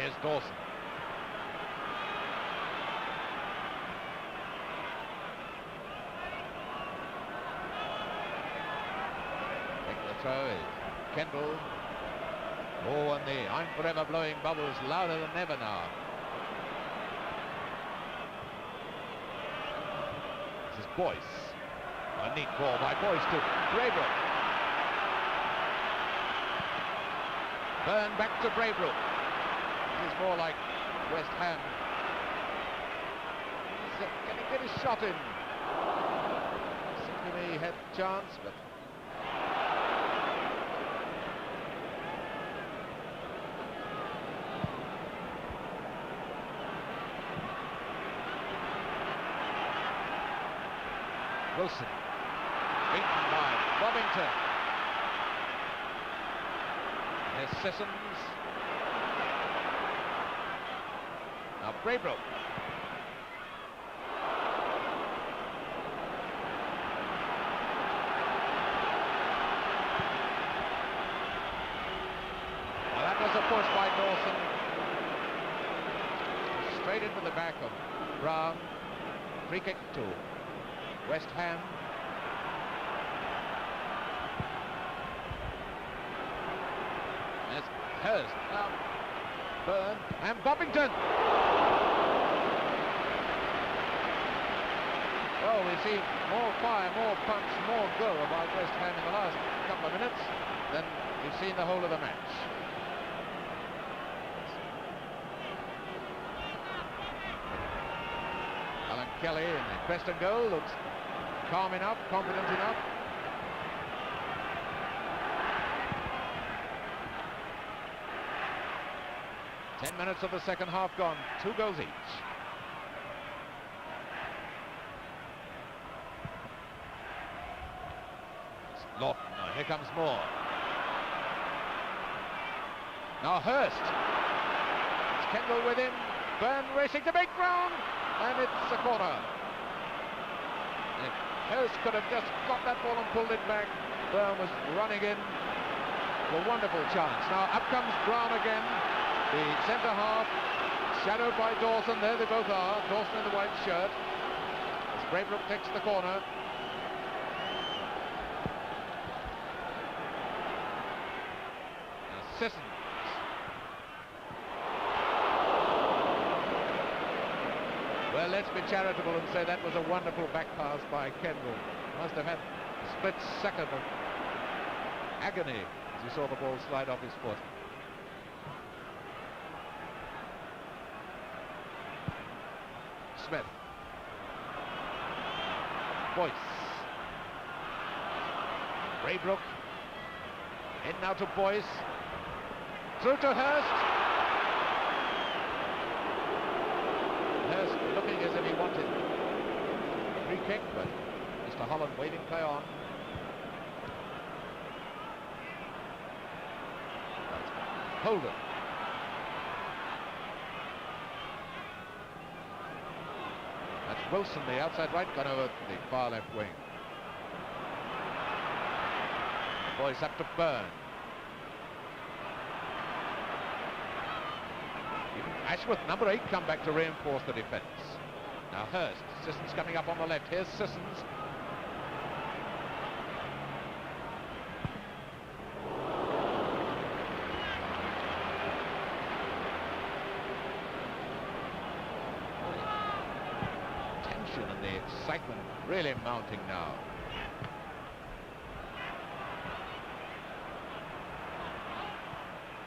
[SPEAKER 1] Here's Dawson. Taking the throw is Kendall. Oh, and the I'm Forever blowing bubbles louder than ever now. This is Boyce. A neat ball by Boyce to Braybrook. Byrne back to Braybrook. This is more like West Ham. Can he get his shot in? Seemed to me he had a chance, but Wilson, beaten by Bovington. There's Sissons. Now Braybrook. Well, that was a push by Dawson. Straight into the back of Brown. Free kick to West Ham. There's Hurst. Now Byrne and Bovington. Well, we see more fire, more punch, more go about West Ham in the last couple of minutes than we've seen the whole of the match. Alan Kelly in the Preston goal looks calm enough, confident enough. Ten minutes of the second half gone, 2 goals each. Lawton, now here comes Moore. Now Hurst. It's Kendall with him. Byrne racing to make ground, and it's a corner. If Hurst could have just got that ball and pulled it back, Byrne was running in. A wonderful chance. Now up comes Brown again, the centre half, shadowed by Dawson. There they both are. Dawson in the white shirt. As Braybrook takes the corner. Now Sissons. Well, let's be charitable and say that was a wonderful back pass by Kendall. Must have had a split second of agony as he saw the ball slide off his foot. Smith. Boyce. Braybrook. In now to Boyce. Through to Hurst. Hurst looking as if he wanted a free kick, but Mr. Holland waving play on. Holden. That's Wilson, the outside right, gone over to the far left wing. Boyce up to Byrne. Ashworth, number 8, come back to reinforce the defence. Now Hurst, Sissons coming up on the left. Here's Sissons. Tension and the excitement really mounting now.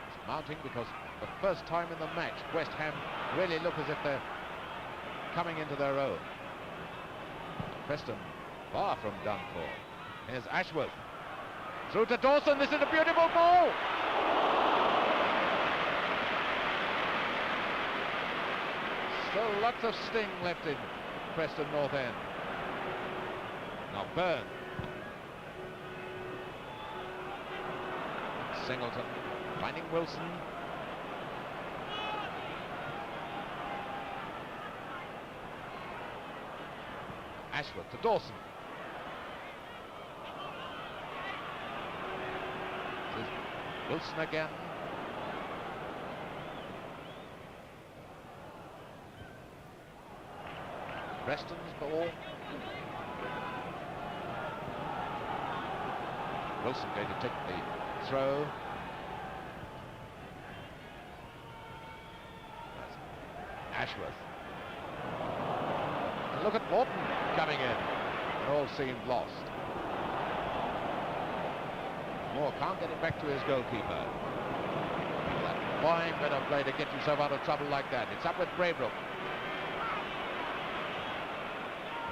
[SPEAKER 1] It's mounting because for the first time in the match, West Ham really look as if they're coming into their own. Preston far from done for. Here's Ashworth. Through to Dawson. This is a beautiful ball. Still lots of sting left in Preston North End. Now Byrne. Singleton finding Wilson. Ashworth to Dawson. This is Wilson again. Preston's ball. Wilson going to take the throw. That's Ashworth. And look at Morton coming in. It all seemed lost. Moore can't get it back to his goalkeeper. That fine bit of play to get yourself out of trouble like that. It's up with Braybrook.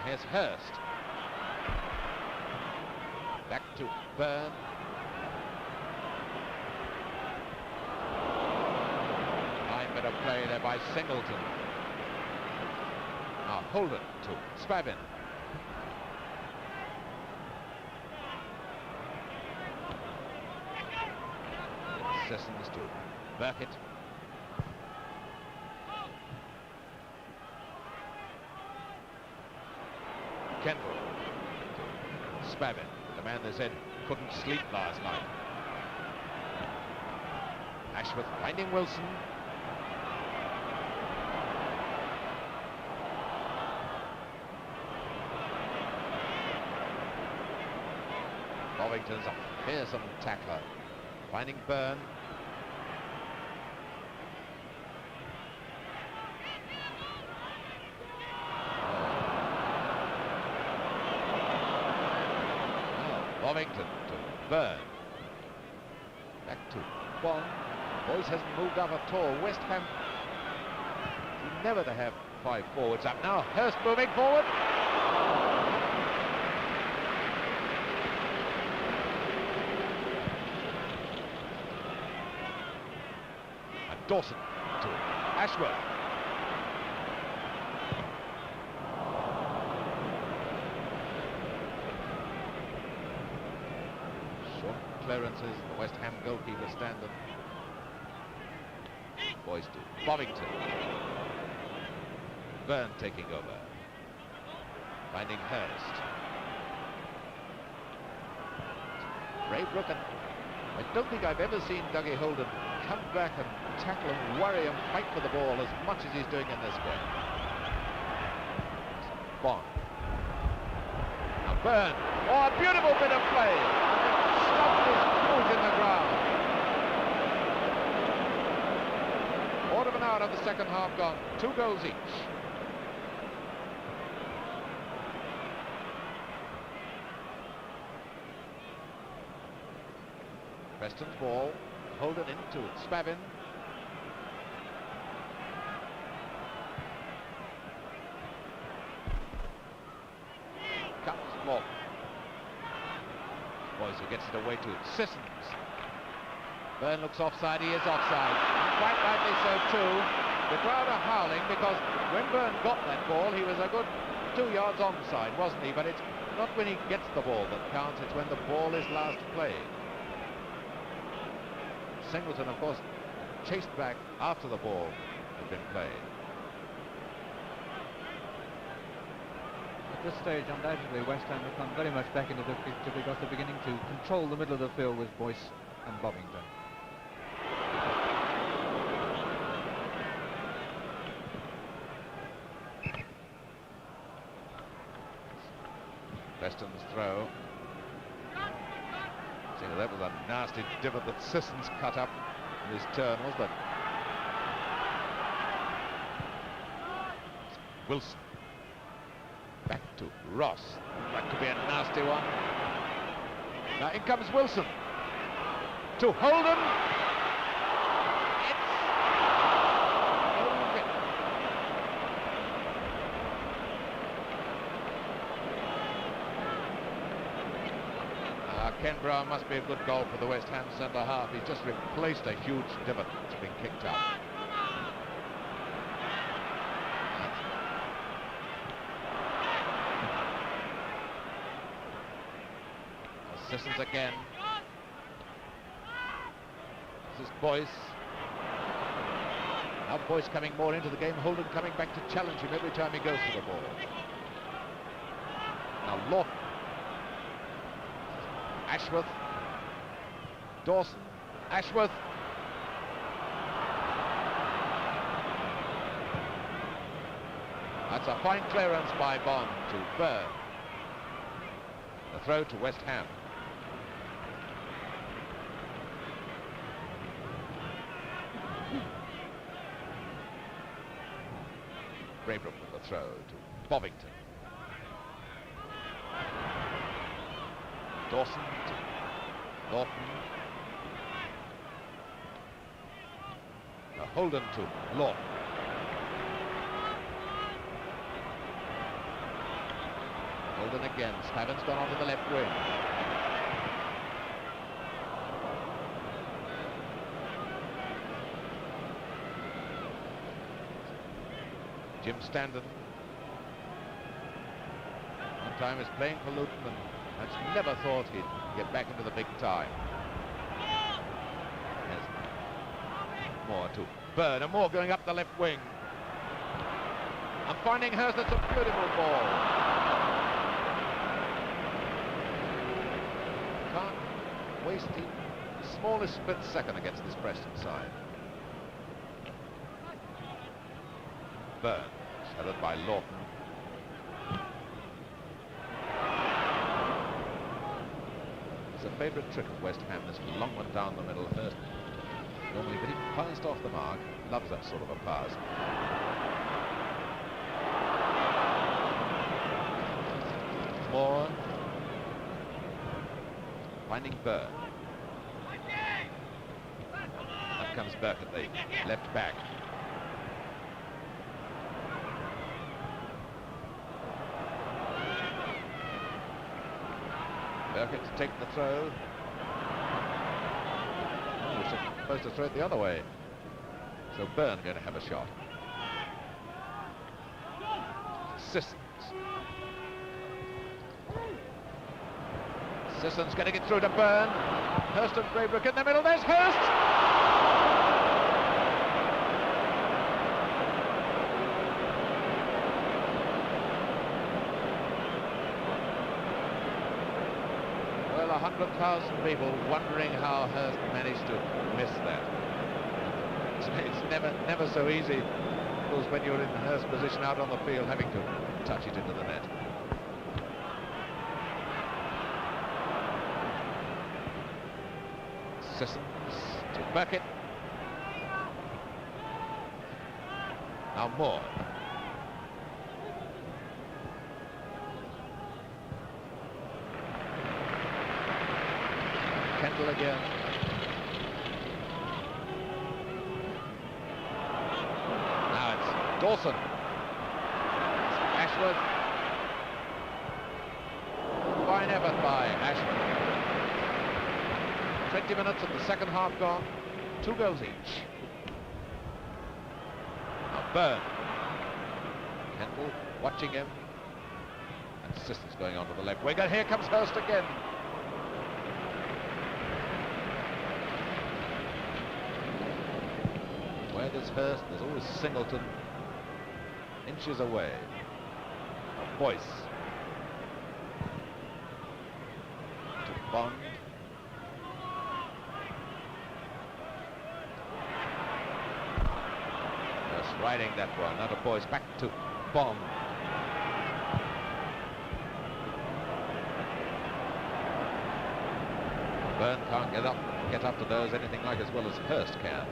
[SPEAKER 1] Here's Hurst. Back to Byrne. Fine bit of play there by Singleton. Now Holden to Spavin. Sissons to Burkett. Kendall to Spavin, the man they said couldn't sleep last night. Ashworth finding Wilson. Bovington's a fearsome tackler. Finding Byrne. Bovington to Byrne. Back to Bond. Boyce hasn't moved up at all. West Ham never to have 5 forwards up. Now Hurst moving forward. And Dawson to Ashworth. Clearances, the West Ham goalkeeper standing. Boys to Bovington. Byrne taking over. Finding Hurst. Braybrook, and I don't think I've ever seen Dougie Holden come back and tackle and worry and fight for the ball as much as he's doing in this game. Bond. Now Byrne. Oh, a beautiful bit of play. Stopped his foot in the ground. Quarter of an hour of the second half gone. 2 goals each. Preston's ball. Holden into Spavin. Comes Morton. Boyce who gets it away to Sissons. Byrne looks offside. He is offside. Quite rightly so too. The crowd are howling because when Byrne got that ball, he was a good 2 yards onside, wasn't he? But it's not when he gets the ball that counts, it's when the ball is last played. Singleton, of course, chased back after the ball had been played.
[SPEAKER 2] At this stage, undoubtedly, West Ham have come very much back into the picture because they're beginning to control the middle of the field with Boyce and Bovington.
[SPEAKER 1] Preston's throw. See, that was a nasty divot that Sissons cut up in his turn, wasn't it? Wilson. Back to Ross. That could be a nasty one. Now in comes Wilson. To Holden. Ken Brown must be a good goal for the West Ham centre half. He's just replaced a huge divot that's been kicked out. Sissons again. This is Boyce. Now Boyce coming more into the game. Holden coming back to challenge him every time he goes to the ball. Now Lawton. Ashworth. Dawson. Ashworth. That's a fine clearance by Bond to Byrne. The throw to West Ham. Braybrook with the throw to Bovington. Dawson to Norton. Now Holden to Lawton. Holden again. Spavin's gone onto the left wing. Jim Standen. One time is playing for Luton and has never thought he'd get back into the big time. There's Moore to Byrne, and Moore going up the left wing. And finding Hurst, that's a beautiful ball. Can't waste the smallest split second against this Preston side. Byrne, shadowed by Lawton. It's a favourite trick of West Ham, this long one down the middle. Hurst normally getting passed off the mark, loves that sort of a pass. Moore finding Byrne. Up comes Burke at the left back. Burkett to take the throw. Oh, we're supposed to throw it the other way. So Byrne going to have a shot. Sissons. Sissons going to get through to Byrne. Hurst and Braybrook in the middle. There's Hurst! Well, 100,000 people wondering how Hurst managed to miss that. It's never so easy, of course, when you're in Hurst's position out on the field, having to touch it into the net. Sissons to Burkett. Now Moore. Kendall again. Now it's Dawson. Ashworth. Fine effort by Ashworth. 20 minutes of the second half gone. 2 goals each. Now Byrne. Kendall watching him. And Sissons going on to the left wing. And here comes Hurst again. Where there's Hurst, there's always Singleton. Inches away. Now Boyce. To Bond. Just riding that one. Now to Boyce. Back to Bond. Byrne can't get up to those anything like as well as Hurst can.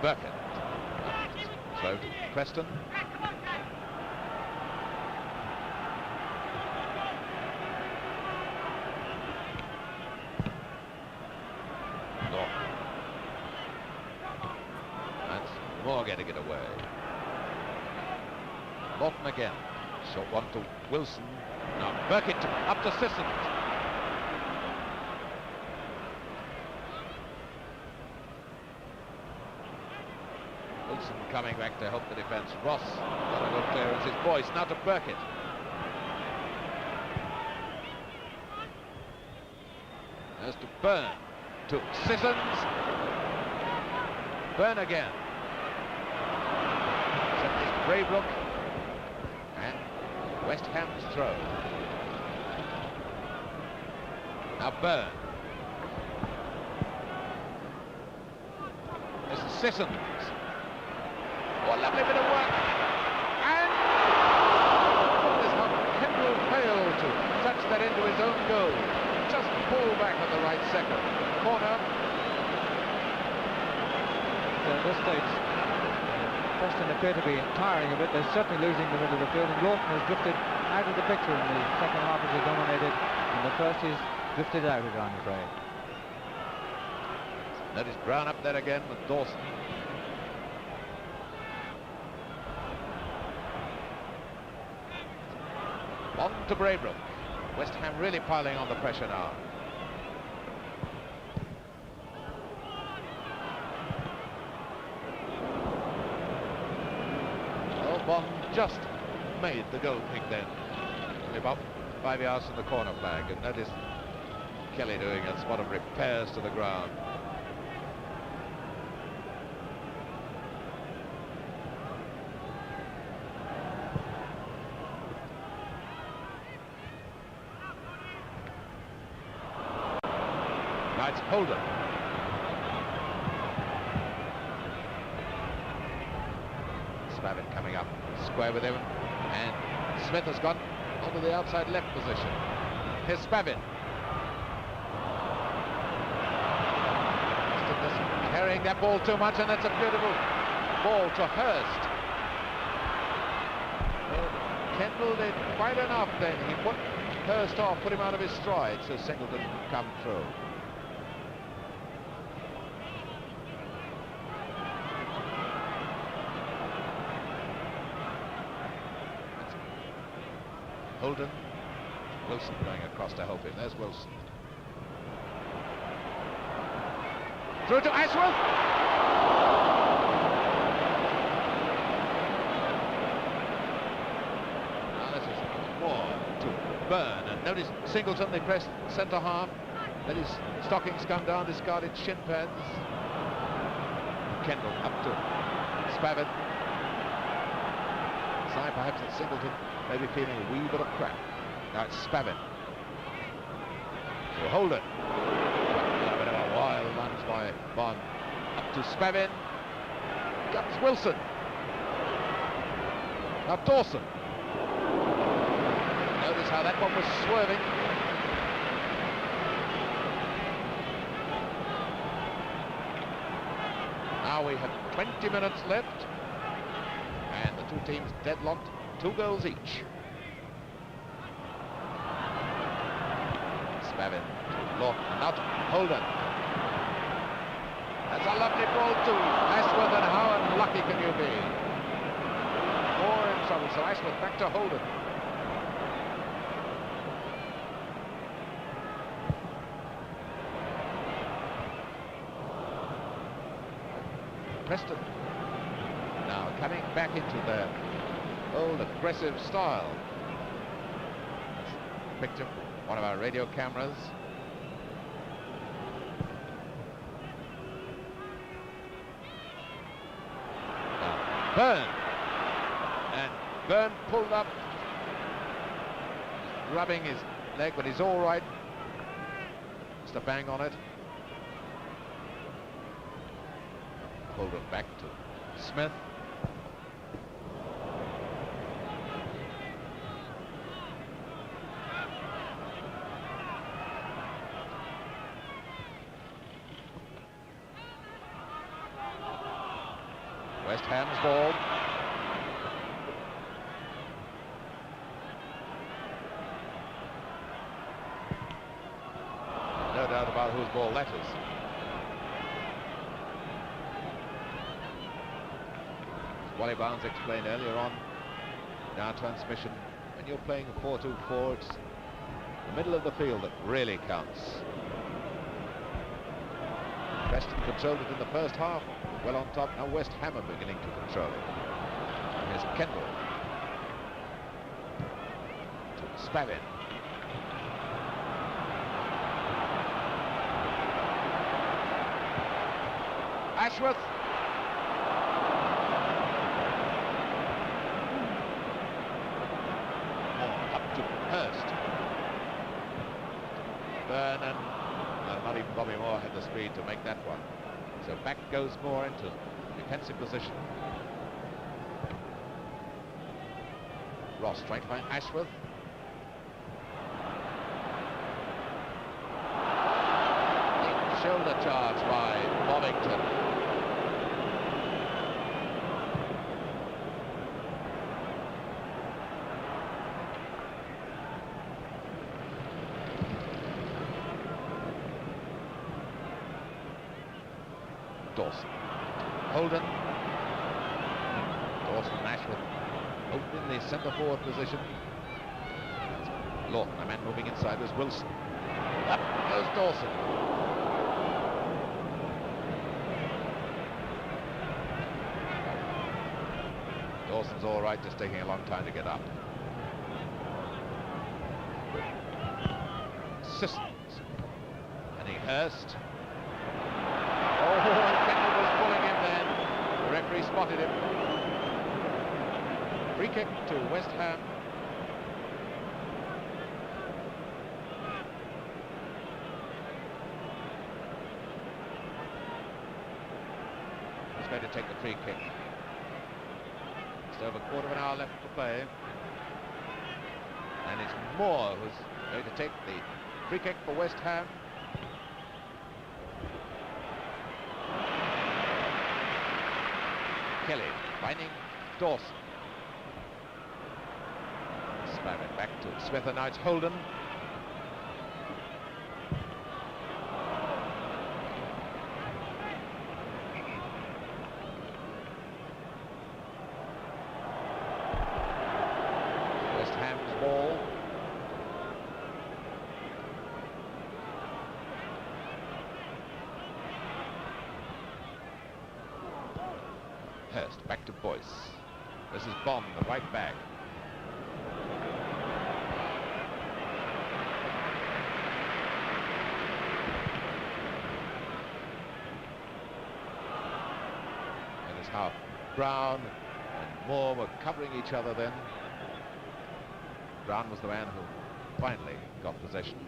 [SPEAKER 1] Burkett. Throw to Preston. Norton. That's Moore getting it away. Norton again. Short one to Wilson. Now Burkett up to Sissons. Wilson coming back to help the defence. Ross got a good clearance. His Boyce now to Burkett. As to Byrne. To Sissons. Byrne again. Braybrook, and West Ham's throw. Now Byrne. This is Sissons. Oh, a lovely bit of work. And this is how Kendall failed to touch that into his own goal. Just pull back at the right second. Corner.
[SPEAKER 2] So at this stage, Preston appear to be tiring a bit. They're certainly losing the middle of the field, and Lawton has drifted out of the picture in the second half as he dominated. In the first, he's drifted out of it, I'm afraid.
[SPEAKER 1] Notice Brown up there again with Dawson. On to Braybrook. West Ham really piling on the pressure now. Oh, Bond just made the goal kick then. About 5 yards from the corner flag, and notice Kelly doing a spot of repairs to the ground. Now it's Holden. Spavin coming up, square with him, and Smith has gone onto the outside left position. Here's Spavin. Just carrying that ball too much, and that's a beautiful ball to Hurst. Well, Kendall did quite enough then. He put Hurst off, put him out of his stride, so Singleton could come through. Holden, Wilson going across to help him. There's Wilson. Through to Ashworth. Now this is more to Byrne. And notice Singleton, they pressed centre half. Let his stockings come down, discarded shin pads. Kendall up to Spavin. Sign perhaps that Singleton maybe feeling a wee bit of cramp. Now it's Spavin. To Holden. A bit of a wild lunge by Bond. Up to Spavin. Comes Wilson. Now Dawson. Notice how that one was swerving. Now we have 20 minutes left. And the two teams deadlocked. 2 goals each. Spavin to Lawton, now to Holden. That's a lovely ball to Ashworth, and how unlucky can you be? More in trouble, so Ashworth back to Holden. Preston now coming back into their old aggressive style. Picture one of our radio cameras. Now, Byrne. And Byrne pulled up, rubbing his leg, but he's all right. Just a bang on it. Pulled it back to Smith. West Ham's ball. No doubt about whose ball that is. As Wally Barnes explained earlier on in our transmission, when you're playing a 4-2-4, it's the middle of the field that really counts. Preston controlled it in the first half, well on top. Now West Ham are beginning to control it. Here's Kendall. To Spavin. Ashworth. Byrne and not even Bobby Moore had the speed to make that one. So back goes Moore into defensive position. Ross trying to find Ashworth. Big shoulder charge by Bovington. Dawson. Holden. Dawson and Ashworth both in the centre forward position. Lawton, a man moving inside, was Wilson. Up goes Dawson. Dawson's all right, just taking a long time to get up. Sissons. Henning Hurst. Referee spotted him. Free kick to West Ham. He's going to take the free kick. Just over a quarter of an hour left to play. And it's Moore who's going to take the free kick for West Ham. Kelly finding Dawson. Spam it back to Smith and now it's Holden. West Ham's ball. Hurst back to Boyce. This is Bond, the right back. And it's how Brown and Moore were covering each other then. Brown was the man who finally got possession.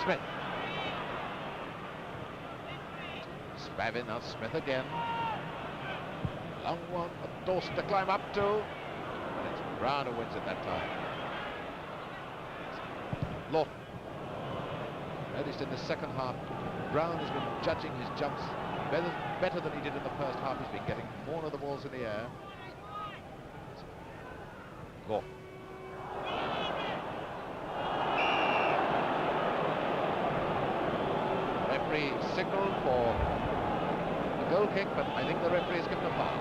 [SPEAKER 1] Smith. Spavin, now Smith again. Long one for Dawson to climb up to. And it's Brown who wins it that time. Lawton. Noticed in the second half, Brown has been judging his jumps better than he did in the first half. He's been getting more of the balls in the air. Lawton. Referee signalled for the goal kick, but I think the referee has given a foul.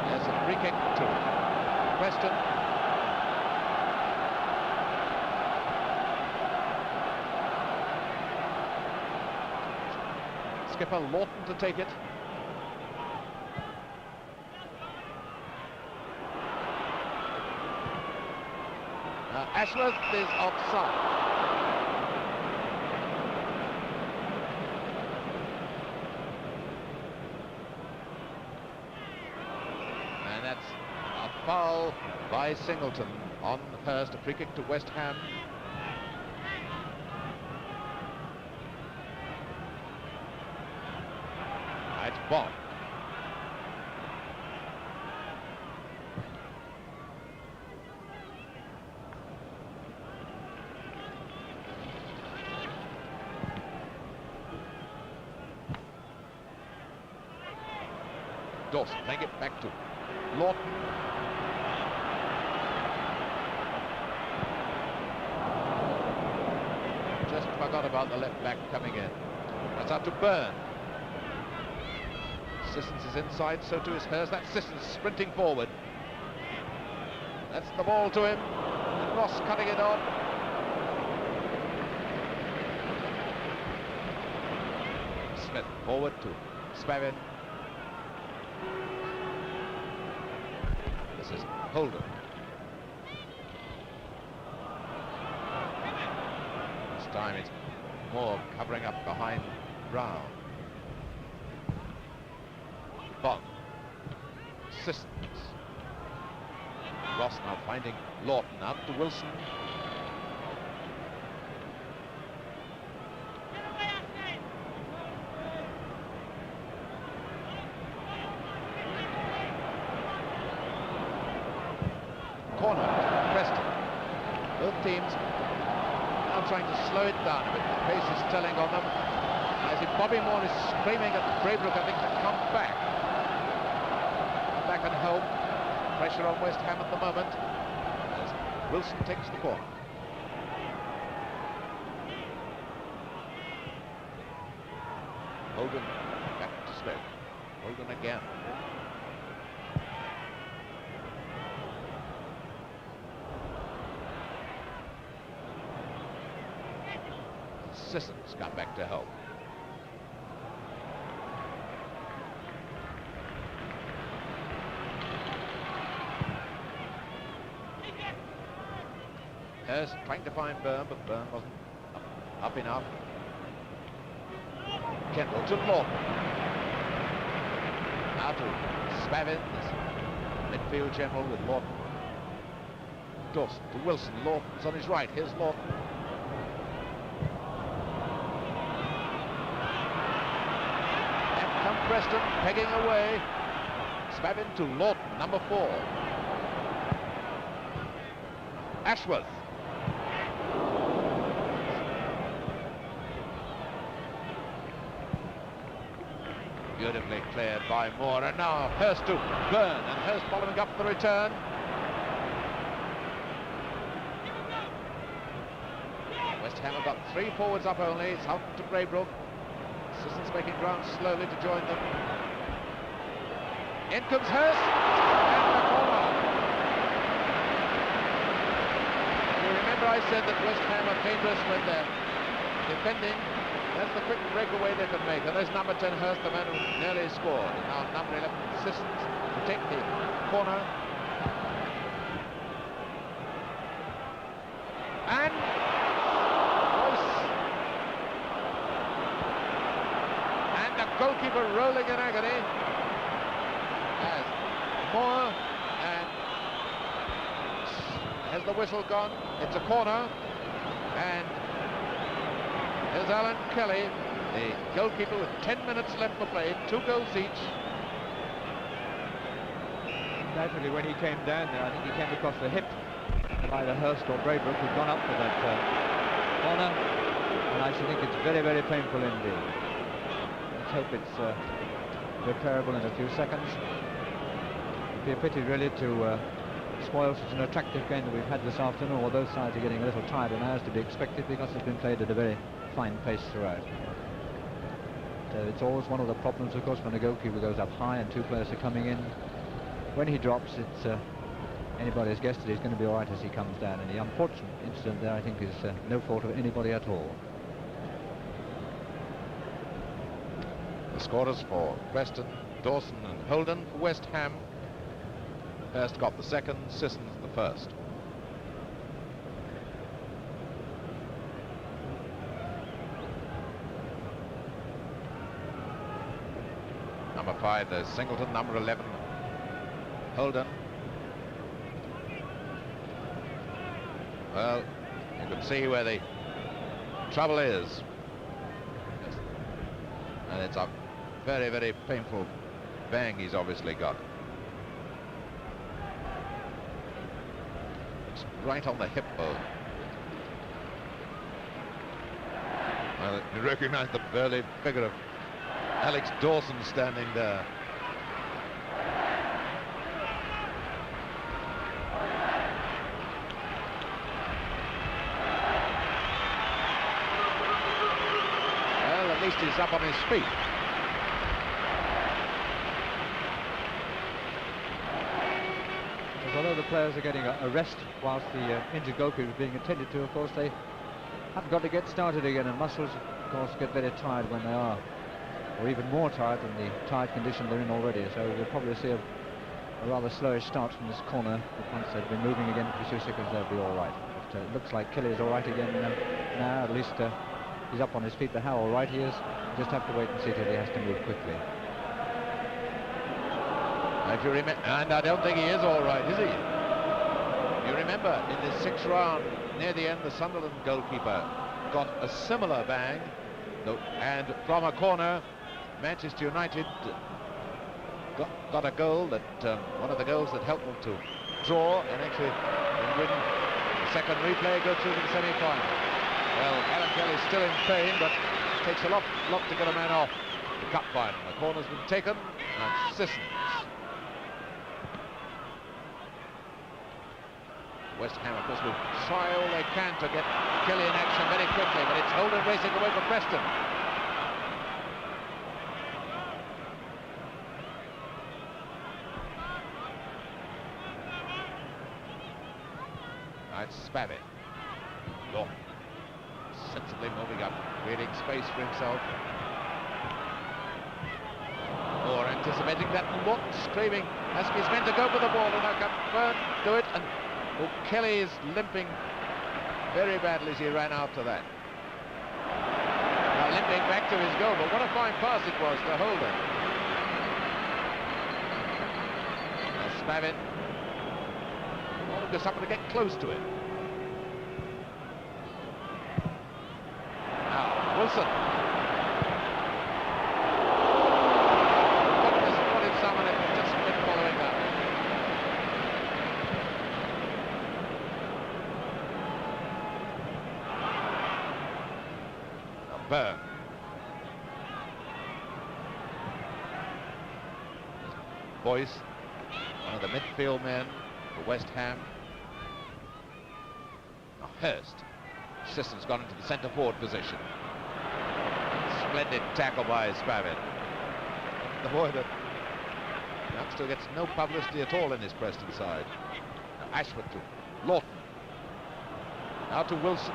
[SPEAKER 1] Yes, a free kick to Preston. Skipper Lawton to take it. Ashworth is offside. And that's a foul by Singleton on Hurst, a free kick to West Ham. It's Bond. Dawson playing it back to Lawton. Just forgot about the left back coming in. That's out to Byrne. Sissons is inside, so too is Hurst. That's Sissons sprinting forward. That's the ball to him. And Ross cutting it on. Smith forward to Spavin. This is Holden. This time it's Moore covering up behind Brown. Bond. Sissons. Ross now finding Lawton, out to Wilson. Corner, Preston. Both teams now trying to slow it down a bit. The pace is telling on them. I see Bobby Moore is screaming at Braybrook, I think, to come back. Come back and help. Pressure on West Ham at the moment as Wilson takes the corner. Holden back to Smith. Holden again. Sissons come back to help. Hurst trying to find Byrne, but Byrne wasn't up enough. Kendall to Lawton. Now to Spavins, midfield general with Lawton. Dawson to Wilson. Lawton's on his right. Here's Lawton. And come Preston, pegging away. Spavin to Lawton, number 4. Ashworth. Beautifully cleared by Moore, and now Hurst to Byrne, and Hurst following up the return. West Ham have got 3 forwards up only. It's out to Braybrook. Sissons making ground slowly to join them. In comes Hurst, and the corner. You remember I said that West Ham are dangerous when they're defending. That's the quick breakaway they can make. And there's number 10 Hurst, the man who nearly scored. And now number 11 Sissons to take the corner. And Royce. And the goalkeeper rolling in agony as Moore, and has the whistle gone? It's a corner, and here's Alan Kelly, the goalkeeper, with 10 minutes left to play, 2 goals each.
[SPEAKER 2] Naturally, when he came down there, I think he came across the hip of either Hurst or Braybrook, who'd gone up for that corner, and I should think it's very, very painful indeed. Let's hope it's repairable in a few seconds. It'd be a pity, really, to spoil such an attractive game that we've had this afternoon, although both sides are getting a little tired, and as to be expected, because it's been played at a very fine pace throughout. It's always one of the problems, of course, when a goalkeeper goes up high and 2 players are coming in. When he drops, it's anybody's guess that he's going to be all right as he comes down, and the unfortunate incident there, I think, is no fault of anybody at all.
[SPEAKER 1] The scorers for Preston, Dawson and Holden. For West Ham, Hurst got the second, Sissons the first. Number 5, there's Singleton. Number 11, Holden. Well, you can see where the trouble is. Yes. And it's a very, very painful bang he's obviously got. It's right on the hip bone. Well, you recognize the burly figure of Alex Dawson standing there. Well, at least he's up on his feet.
[SPEAKER 2] Although the players are getting a rest whilst the injured goalkeeper is being attended to, of course, they haven't got to get started again, and muscles, of course, get very tired when they are, or even more tired than the tired condition they're in already. So we'll probably see a rather slowish start from this corner, but once they've been moving again for a few seconds, they'll be all right. But it looks like Kelly is all right again now. At least he's up on his feet, but how all right he is, just have to wait and see till he has to move quickly.
[SPEAKER 1] If If you remember, and I don't think he is all right, is he? You remember in the 6th round, near the end, the Sunderland goalkeeper got a similar bang, and from a corner, Manchester United got a goal that one of the goals that helped them to draw and actually win the second replay, go through to the semi-final. Well, Alan Kelly's still in pain, but it takes a lot to get a man off the cup final. The corner's been taken, and Sissons. West Ham, of course, will try all they can to get Kelly in action very quickly, but it's Holden racing away for Preston. It's Spavin. Lawton sensibly moving up, creating space for himself. Or anticipating that, Lawton screaming, asking his men to go for the ball, and now can Byrne do it, and Kelly is limping very badly as he ran after that. Now limping back to his goal, but what a fine pass it was to Holden. Spavin. There's something to get close to it. Now, Wilson. Goodness, what if someone had just been following up? Now, Byrne. Boyce, one of the midfield men for West Ham. Hurst. Sisson's gone into the centre forward position. Splendid tackle by Spavin. The boy that youngster gets no publicity at all in his Preston side. Now Ashford to Lawton. Now to Wilson.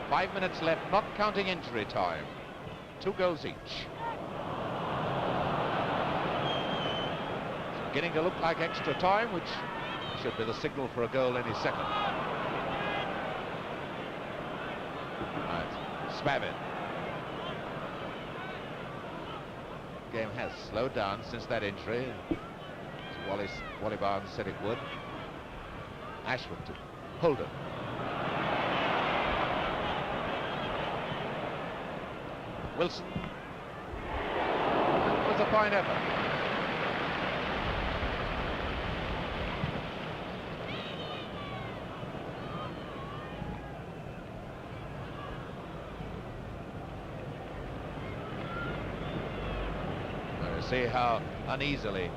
[SPEAKER 1] 5 minutes left, not counting injury time. 2 goals each. It's beginning to look like extra time, which should be the signal for a goal any second. Right, Spavin. Game has slowed down since that injury, as Wally Barnes said it would. Ashford to Holden. Wilson. That was a fine effort. See how uneasily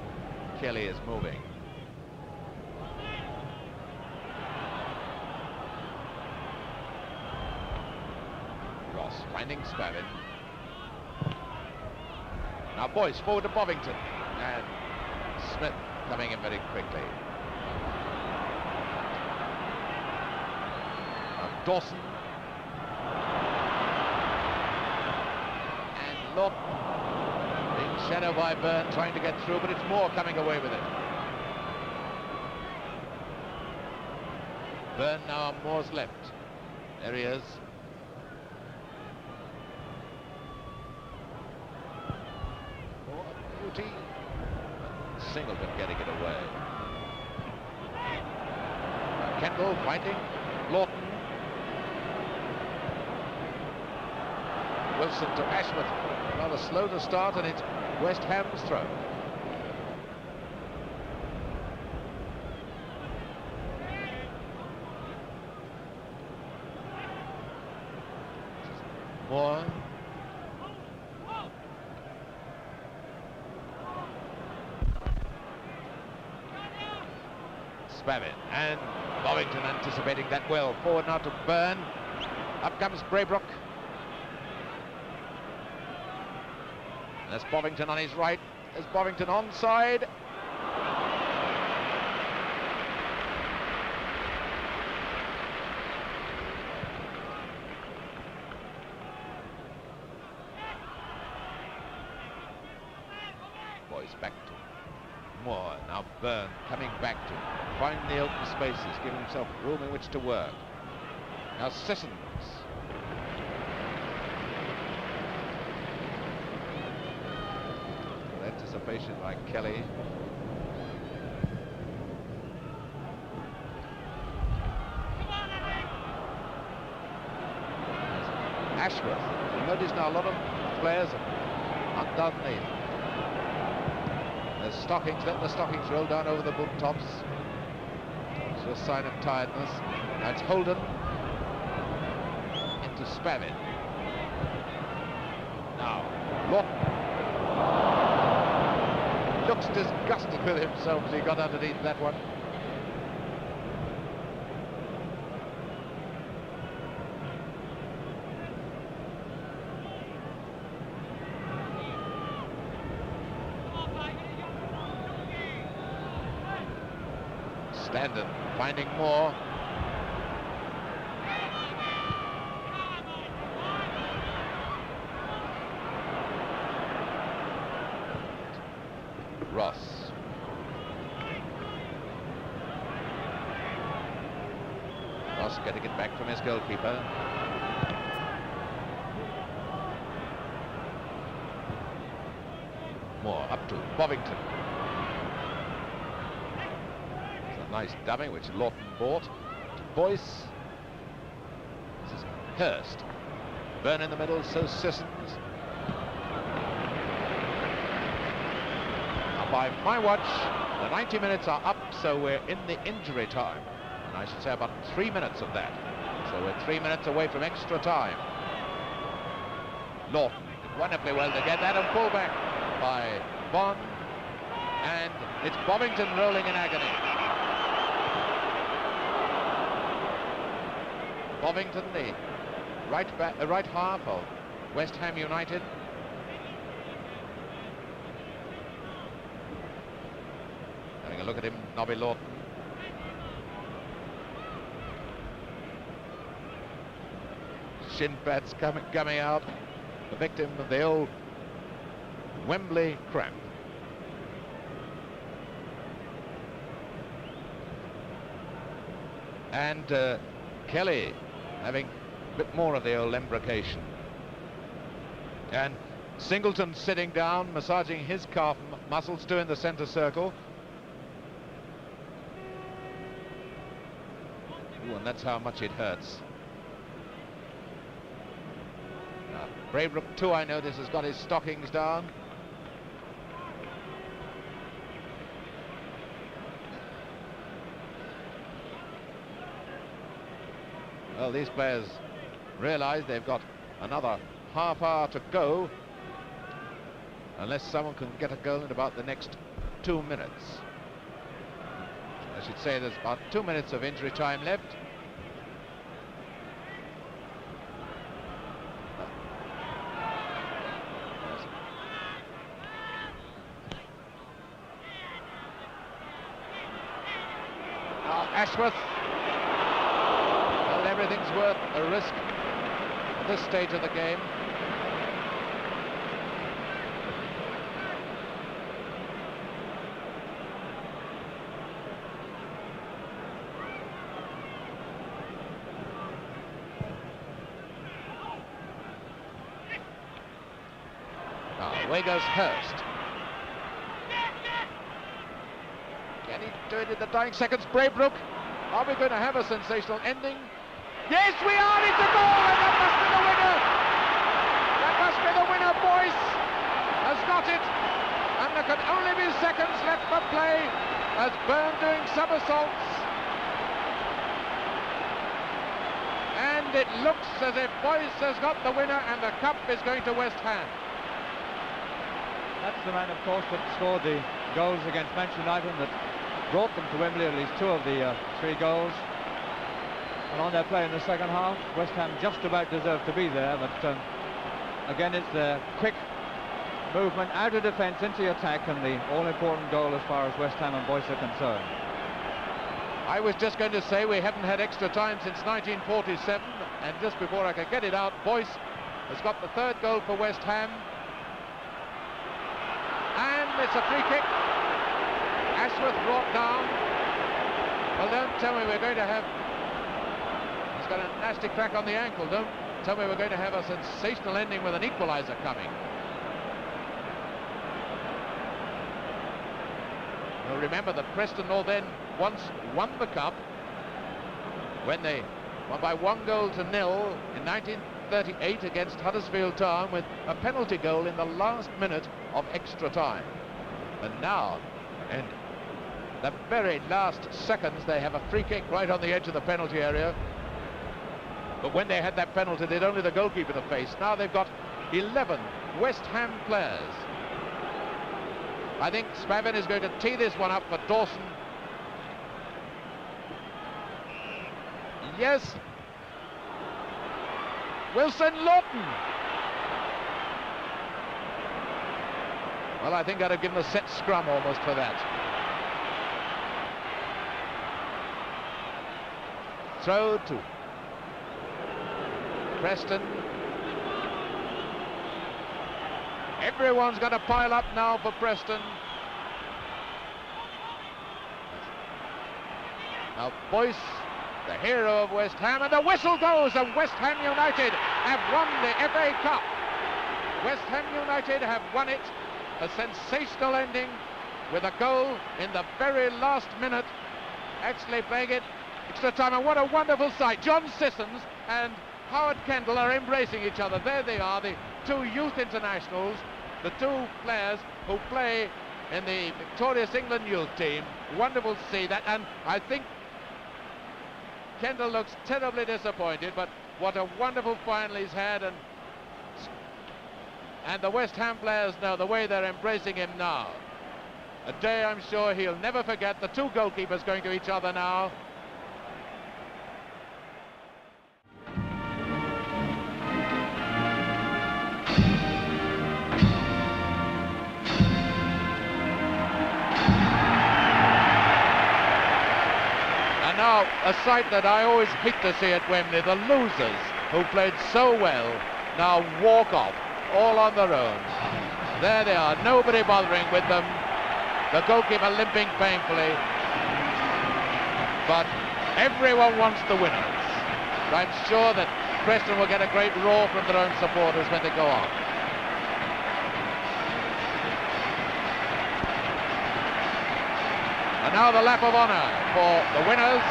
[SPEAKER 1] Kelly is moving. Ross finding Spavin. Now Boyce forward to Bovington, and Smith coming in very quickly. Now Dawson and Lawton. Shadow by Byrne, trying to get through, but it's Moore coming away with it. Byrne now on Moore's left. There he is. Moore, beauty. Singleton getting it away. Kendall fighting. Lawton. Wilson to Ashworth. Rather slow to start, and it's West Ham's throw. Moore. Spavin, and Bovington anticipating that well. Forward now to Byrne. Up comes Braybrook. There's Bovington on his right. There's Bovington onside. Boys back to Moore. Now Byrne coming back to find the open spaces, giving himself room in which to work. Now Sissons. anticipation by Kelly. Ashworth. You'll notice now a lot of players are underneath. There's stockings, let the stockings roll down over the boot tops. It's a sign of tiredness. Now it's Holden into Spavin. Now, Lawton looks disgusted with himself as he got underneath that one. Standen finding more. Ross. Ross getting it back from his goalkeeper. More up to Bovington. Nice dummy which Lawton bought. Boyce. This is Hurst. Burn in the middle, so Sissons. Now by my watch, the 90 minutes are up, so we're in the injury time. And I should say about 3 minutes of that. So we're 3 minutes away from extra time. Lawton did wonderfully well to get that and pull back by Bond. And it's Bovington rolling in agony. Bovington, the right half of West Ham United. Having a look at him, Nobby Lawton. Shin pads coming out. The victim of the old Wembley cramp. And Kelly having a bit more of the old embrocation. And Singleton sitting down, massaging his calf muscles, too, in the centre circle. Ooh, and that's how much it hurts. Now, Braybrook, too, I notice, has got his stockings down. Well, these players realise they've got another half hour to go unless someone can get a goal in about the next 2 minutes. I should say there's about 2 minutes of injury time left. Ashworth. Everything's worth a risk at this stage of the game. Now, away goes Hurst. Can he do it in the dying seconds? Braybrook. Are we going to have a sensational ending? Yes, we are! It's a goal, and that must be the winner! That must be the winner. Boyce has got it, and there can only be seconds left for play as Byrne doing somersaults. And it looks as if Boyce has got the winner, and the cup is going to West Ham.
[SPEAKER 2] That's the man, of course, that scored the goals against Manchester United that brought them to Wembley, at least 2 of the 3 goals. And on their play in the second half, West Ham just about deserved to be there, but again it's the quick movement out of defence into the attack and the all-important goal as far as West Ham and Boyce are concerned.
[SPEAKER 1] I was just going to say we haven't had extra time since 1947, and just before I could get it out, Boyce has got the 3rd goal for West Ham. And it's a free kick. Ashworth brought down. Well, don't tell me we're going to have... He's got a nasty crack on the ankle. Don't tell me we're going to have a sensational ending with an equaliser coming. You'll remember that Preston North End once won the cup when they won by 1-0 in 1938 against Huddersfield Town with a penalty goal in the last minute of extra time. And now, in the very last seconds, they have a free kick right on the edge of the penalty area. But when they had that penalty, they'd only the goalkeeper to face. Now they've got 11 West Ham players. I think Spavin is going to tee this one up for Dawson. Yes. Wilson Lawton. Well, I think I'd have given a set scrum almost for that. Throw to Preston. Everyone's got to pile up now for Preston. Now Boyce, the hero of West Ham, and the whistle goes, and West Ham United have won the FA Cup. West Ham United have won it. A sensational ending with a goal in the very last minute, actually playing it extra time, and what a wonderful sight. John Sissons and Howard Kendall are embracing each other. There they are, the two youth internationals, the two players who play in the victorious England youth team. Wonderful to see that, and I think Kendall looks terribly disappointed, but what a wonderful final he's had, and the West Ham players know the way they're embracing him now. A day I'm sure he'll never forget. The two goalkeepers going to each other now. And now a sight that I always hate to see at Wembley, the losers who played so well now walk off all on their own. There they are, nobody bothering with them. The goalkeeper limping painfully. But everyone wants the winners. I'm sure that Preston will get a great roar from their own supporters when they go on. And now the lap of honour for the winners.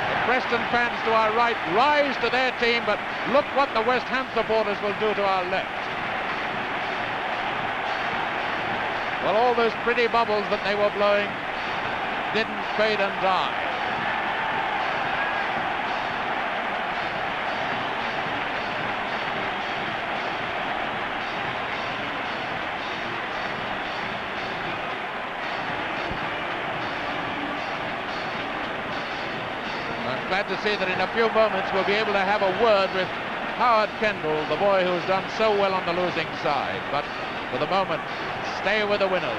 [SPEAKER 1] The Preston fans to our right rise to their team, but look what the West Ham supporters will do to our left. Well, all those pretty bubbles that they were blowing didn't fade and die. I'm glad to see that in a few moments we'll be able to have a word with Howard Kendall, the boy who's done so well on the losing side. But for the moment, stay with the winners.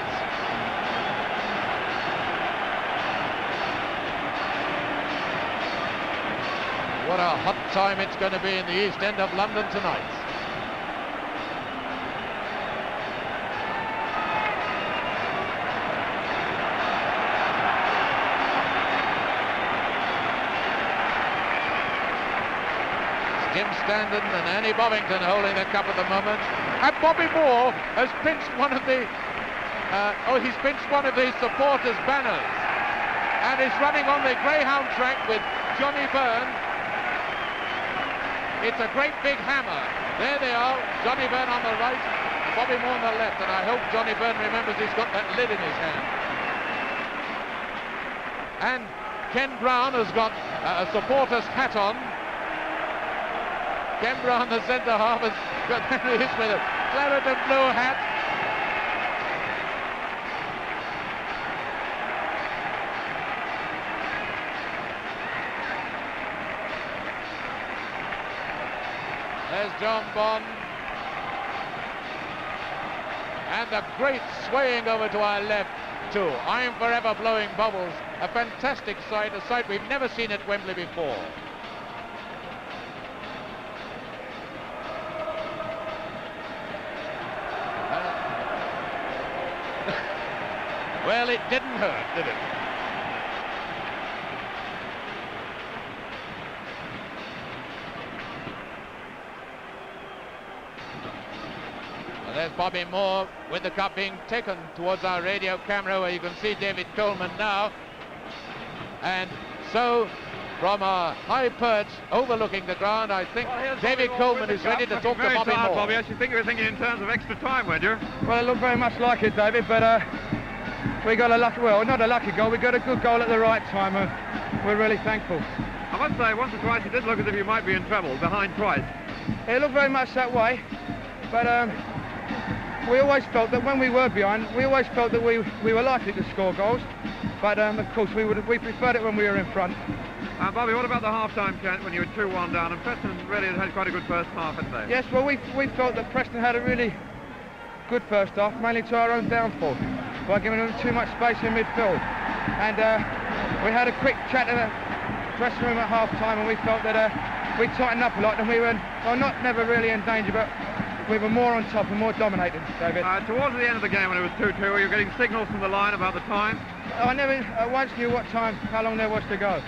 [SPEAKER 1] What a hot time it's going to be in the East End of London tonight. Jim Standen and Annie Bovington holding the cup at the moment. And Bobby Moore has pinched one of the he's pinched one of the supporters' banners, and is running on the Greyhound track with Johnny Byrne. It's a great big hammer. There they are, Johnny Byrne on the right and Bobby Moore on the left, and I hope Johnny Byrne remembers he's got that lid in his hand. And Ken Brown has got a supporter's hat on. Ken Brown, the centre half, has got with a claret and blue hat. There's John Bond. And the great swaying over to our left too. I'm forever blowing bubbles. A fantastic sight, a sight we've never seen at Wembley before. Well, it didn't hurt, did it? And there's Bobby Moore with the cup being taken towards our radio camera, where you can see David Coleman now. And so, from a high perch overlooking the ground, I think David Coleman is ready to talk to Bobby Moore.
[SPEAKER 3] Bobby, I should think you were thinking in terms of extra time, weren't you?
[SPEAKER 4] Well, it looked very much like it, David, but we got a lucky, well, not a lucky goal, we got a good goal at the right time. We're really thankful.
[SPEAKER 3] I must say, once or twice it did look as if you might be in trouble, behind twice.
[SPEAKER 4] It looked very much that way, but we always felt that when we were behind, we always felt that we were likely to score goals, but of course we preferred it when we were in front.
[SPEAKER 3] Bobby, what about the half-time chant when you were 2-1 down? And Preston really had quite a good first half, hadn't they?
[SPEAKER 4] Yes, well, we felt that Preston had a really good first half, mainly to our own downfall, by giving them too much space in midfield. And we had a quick chat in the dressing room at half-time, and we felt that we tightened up a lot, and we were, well, never really in danger, but we were more on top and more dominated, David.
[SPEAKER 3] Towards the end of the game, when it was 2-2, were you getting signals from the line about the time?
[SPEAKER 4] I never once knew how long there was to go.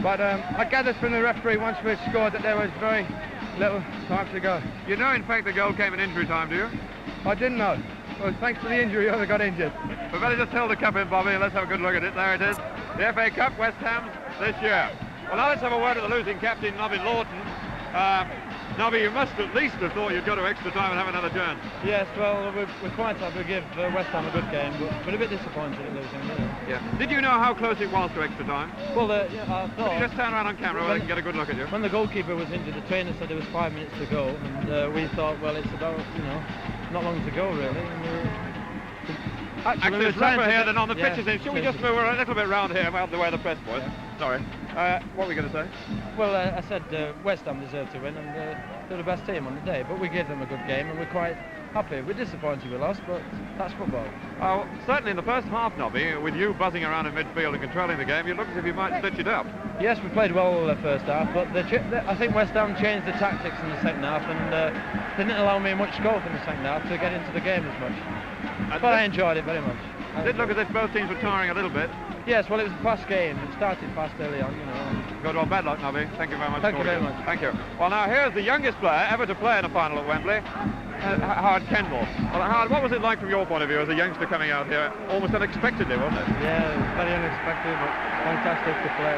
[SPEAKER 4] But I gathered from the referee once we had scored that there was very little time to go.
[SPEAKER 3] You know, in fact, the goal came in injury time, do you?
[SPEAKER 4] I didn't know. Well, thanks to the injury, I got injured.
[SPEAKER 3] We better just hold the cup in, Bobby, and let's have a good look at it. There it is. The FA Cup, West Ham, this year. Well, now let's have a word with the losing captain, Nobby Lawton. Nobby, you must at least have thought you'd go to extra time and have another chance.
[SPEAKER 5] Yes, well, we're quite happy to give West Ham a good game, but a bit disappointed at losing.
[SPEAKER 3] Yeah. Did you know how close it was to extra time?
[SPEAKER 5] Well, yeah, I thought...
[SPEAKER 3] Could you just turn around on camera where they can get a good look at you?
[SPEAKER 5] When the goalkeeper was injured, the trainer said there was 5 minutes to go, and we thought, well, it's about, not long to go, really. And
[SPEAKER 3] Actually, it's rougher here than on the pitches.
[SPEAKER 5] Yeah,
[SPEAKER 3] Should we just move a little bit round here out the way of the press was? Yeah. Sorry. What were we going to say?
[SPEAKER 5] Well, I said West Ham deserved to win, and they're the best team on the day, but we gave them a good game, and we're quite happy. We're disappointed we lost, but that's football.
[SPEAKER 3] Certainly in the first half, Nobby, with you buzzing around in midfield and controlling the game, you looked as if you might stitch it up.
[SPEAKER 5] Yes, we played well the first half, but I think West Ham changed the tactics in the second half, and they didn't allow me much scope in the second half to get into the game as much. But I enjoyed it very much.
[SPEAKER 3] It did look as if both teams were tiring a little bit.
[SPEAKER 5] Yes, well, it was a fast game. It started fast early on,
[SPEAKER 3] Good or bad luck, Nobby. Thank you very much.
[SPEAKER 5] Thank you very much.
[SPEAKER 3] Thank you. Well, now here's the youngest player ever to play in a final at Wembley, Howard Kendall. Well, Howard, what was it like from your point of view as a youngster coming out here? Almost unexpectedly, wasn't it?
[SPEAKER 5] Yeah, very unexpected, but fantastic to play.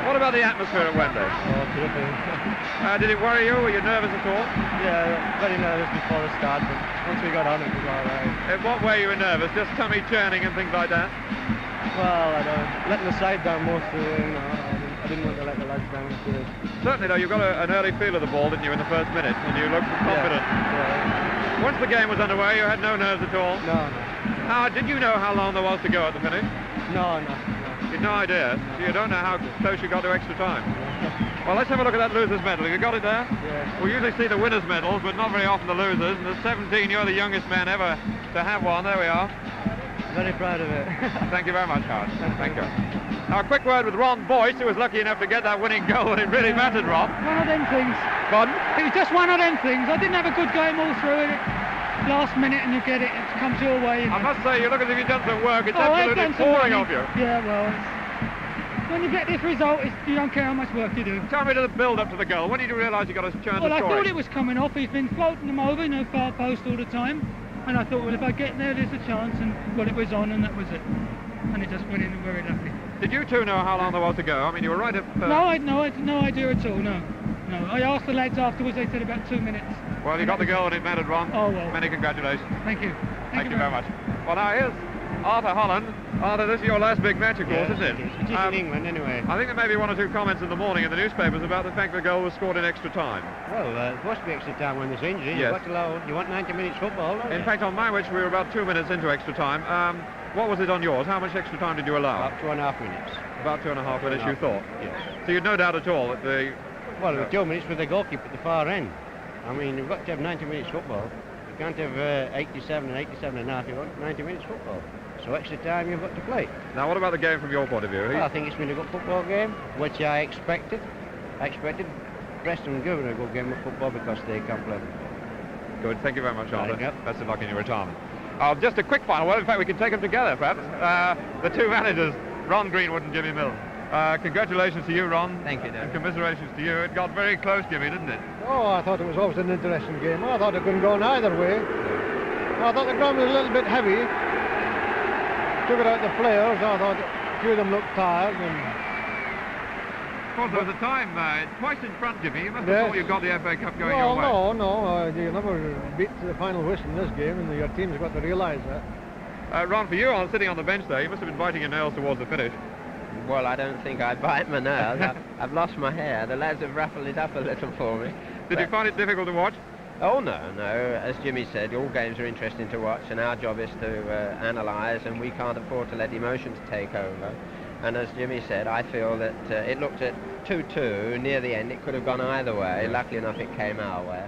[SPEAKER 3] What about the atmosphere at Wembley?
[SPEAKER 5] Oh, terrific.
[SPEAKER 3] Did it worry you? Were you nervous at all?
[SPEAKER 5] Yeah, very nervous before the start, but once we got on it was all right.
[SPEAKER 3] In what way you were nervous? Just tummy churning and things like that?
[SPEAKER 5] Well, I don't letting the side down most of it, I didn't want to let the lads down.
[SPEAKER 3] Certainly, though, you got an early feel of the ball, didn't you, in the first minute, and you looked confident.
[SPEAKER 5] Yeah.
[SPEAKER 3] Once the game was underway, you had no nerves at all?
[SPEAKER 5] No.
[SPEAKER 3] Howard, did you know how long there was to go at the finish?
[SPEAKER 5] No.
[SPEAKER 3] You had no idea? So you don't know how close you got to extra time? Well, let's have a look at that loser's medal. Have you got it there?
[SPEAKER 5] Yeah.
[SPEAKER 3] We usually see the winners' medals, but not very often the losers. And there's 17, you're the youngest man ever to have one. There we are.
[SPEAKER 5] Very proud of it.
[SPEAKER 3] Thank you very much, Howard. Thank you. Now, a quick word with Ron Boyce, who was lucky enough to get that winning goal, and it really mattered, Ron.
[SPEAKER 6] One of them things.
[SPEAKER 3] Pardon?
[SPEAKER 6] It was just one of them things. I didn't have a good game all through it. Last minute and you get it, it comes your way.
[SPEAKER 3] I must say, you look as if you've done some work. It's absolutely pouring off you.
[SPEAKER 6] Yeah, well, when you get this result, you don't care how much work you do.
[SPEAKER 3] Tell me to the build-up to the goal. When did you realise you got a chance
[SPEAKER 6] Well,
[SPEAKER 3] of
[SPEAKER 6] I
[SPEAKER 3] scoring?
[SPEAKER 6] thought it was coming off. He's been floating them over, far post all the time. And I thought, well, if I get there, there's a chance. And, well, it was on, and that was it. And it just went in and very lucky.
[SPEAKER 3] Did you two know how long there was to go? I mean, you were right at...
[SPEAKER 6] No, I had no idea at all, no. I asked the lads afterwards, they said about 2 minutes.
[SPEAKER 3] Well, you got the goal and it mattered, Ron.
[SPEAKER 6] Oh, well.
[SPEAKER 3] Many congratulations.
[SPEAKER 6] Thank you.
[SPEAKER 3] Thank you very much. Well, now here's Arthur Holland. Arthur, this is your last big match, of course, isn't it?
[SPEAKER 5] It is in England, anyway.
[SPEAKER 3] I think there may be one or two comments in the morning in the newspapers about the fact the goal was scored in extra time.
[SPEAKER 5] Well, it's supposed to be extra time when there's injury.
[SPEAKER 3] Yes.
[SPEAKER 5] You want 90 minutes football, don't
[SPEAKER 3] In
[SPEAKER 5] you?
[SPEAKER 3] fact, on my watch, we were about 2 minutes into extra time. What was it on yours? How much extra time did you allow?
[SPEAKER 5] About 2.5 minutes.
[SPEAKER 3] About 2.5 minutes, you thought?
[SPEAKER 5] Yes.
[SPEAKER 3] So you'd no doubt at all that the...
[SPEAKER 5] Well, it was 2 minutes with the goalkeeper at the far end. I mean, you've got to have 90 minutes football. You can't have 87 and 87 and a half. You want 90 minutes football. So extra time you've got to play.
[SPEAKER 3] Now, what about the game from your point of view?
[SPEAKER 5] Well, I think it's been a good football game, which I expected. Preston given a good game of football because they can play.
[SPEAKER 3] Good, thank you very much, Arthur.
[SPEAKER 5] Yep.
[SPEAKER 3] Best of luck in your retirement. Just a quick final word. In fact, we can take them together, perhaps. The two managers, Ron Greenwood and Jimmy Milne. Congratulations to you, Ron.
[SPEAKER 5] Thank you, Dave.
[SPEAKER 3] And commiserations to you. It got very close, Jimmy, didn't it?
[SPEAKER 7] Oh, I thought it was always an interesting game. I thought it couldn't go either way. I thought the ground was a little bit heavy. Took it out the players. I thought a few of them looked tired.
[SPEAKER 3] Of course, there was a time twice in front, Jimmy. You must have
[SPEAKER 7] Yes.
[SPEAKER 3] thought you got the FA Cup going
[SPEAKER 7] Well,
[SPEAKER 3] your way.
[SPEAKER 7] no. You never beat the final whistle in this game, and your team's got to realise that.
[SPEAKER 3] Ron, for you, sitting on the bench there, you must have been biting your nails towards the finish.
[SPEAKER 8] Well, I don't think I bite my nails. I've lost my hair. The lads have ruffled it up a little for me.
[SPEAKER 3] Did you find it difficult to watch?
[SPEAKER 8] Oh, no. As Jimmy said, all games are interesting to watch, and our job is to analyse, and we can't afford to let emotions take over. And as Jimmy said, I feel that it looked at 2-2 near the end. It could have gone either way. Luckily enough, it came our way.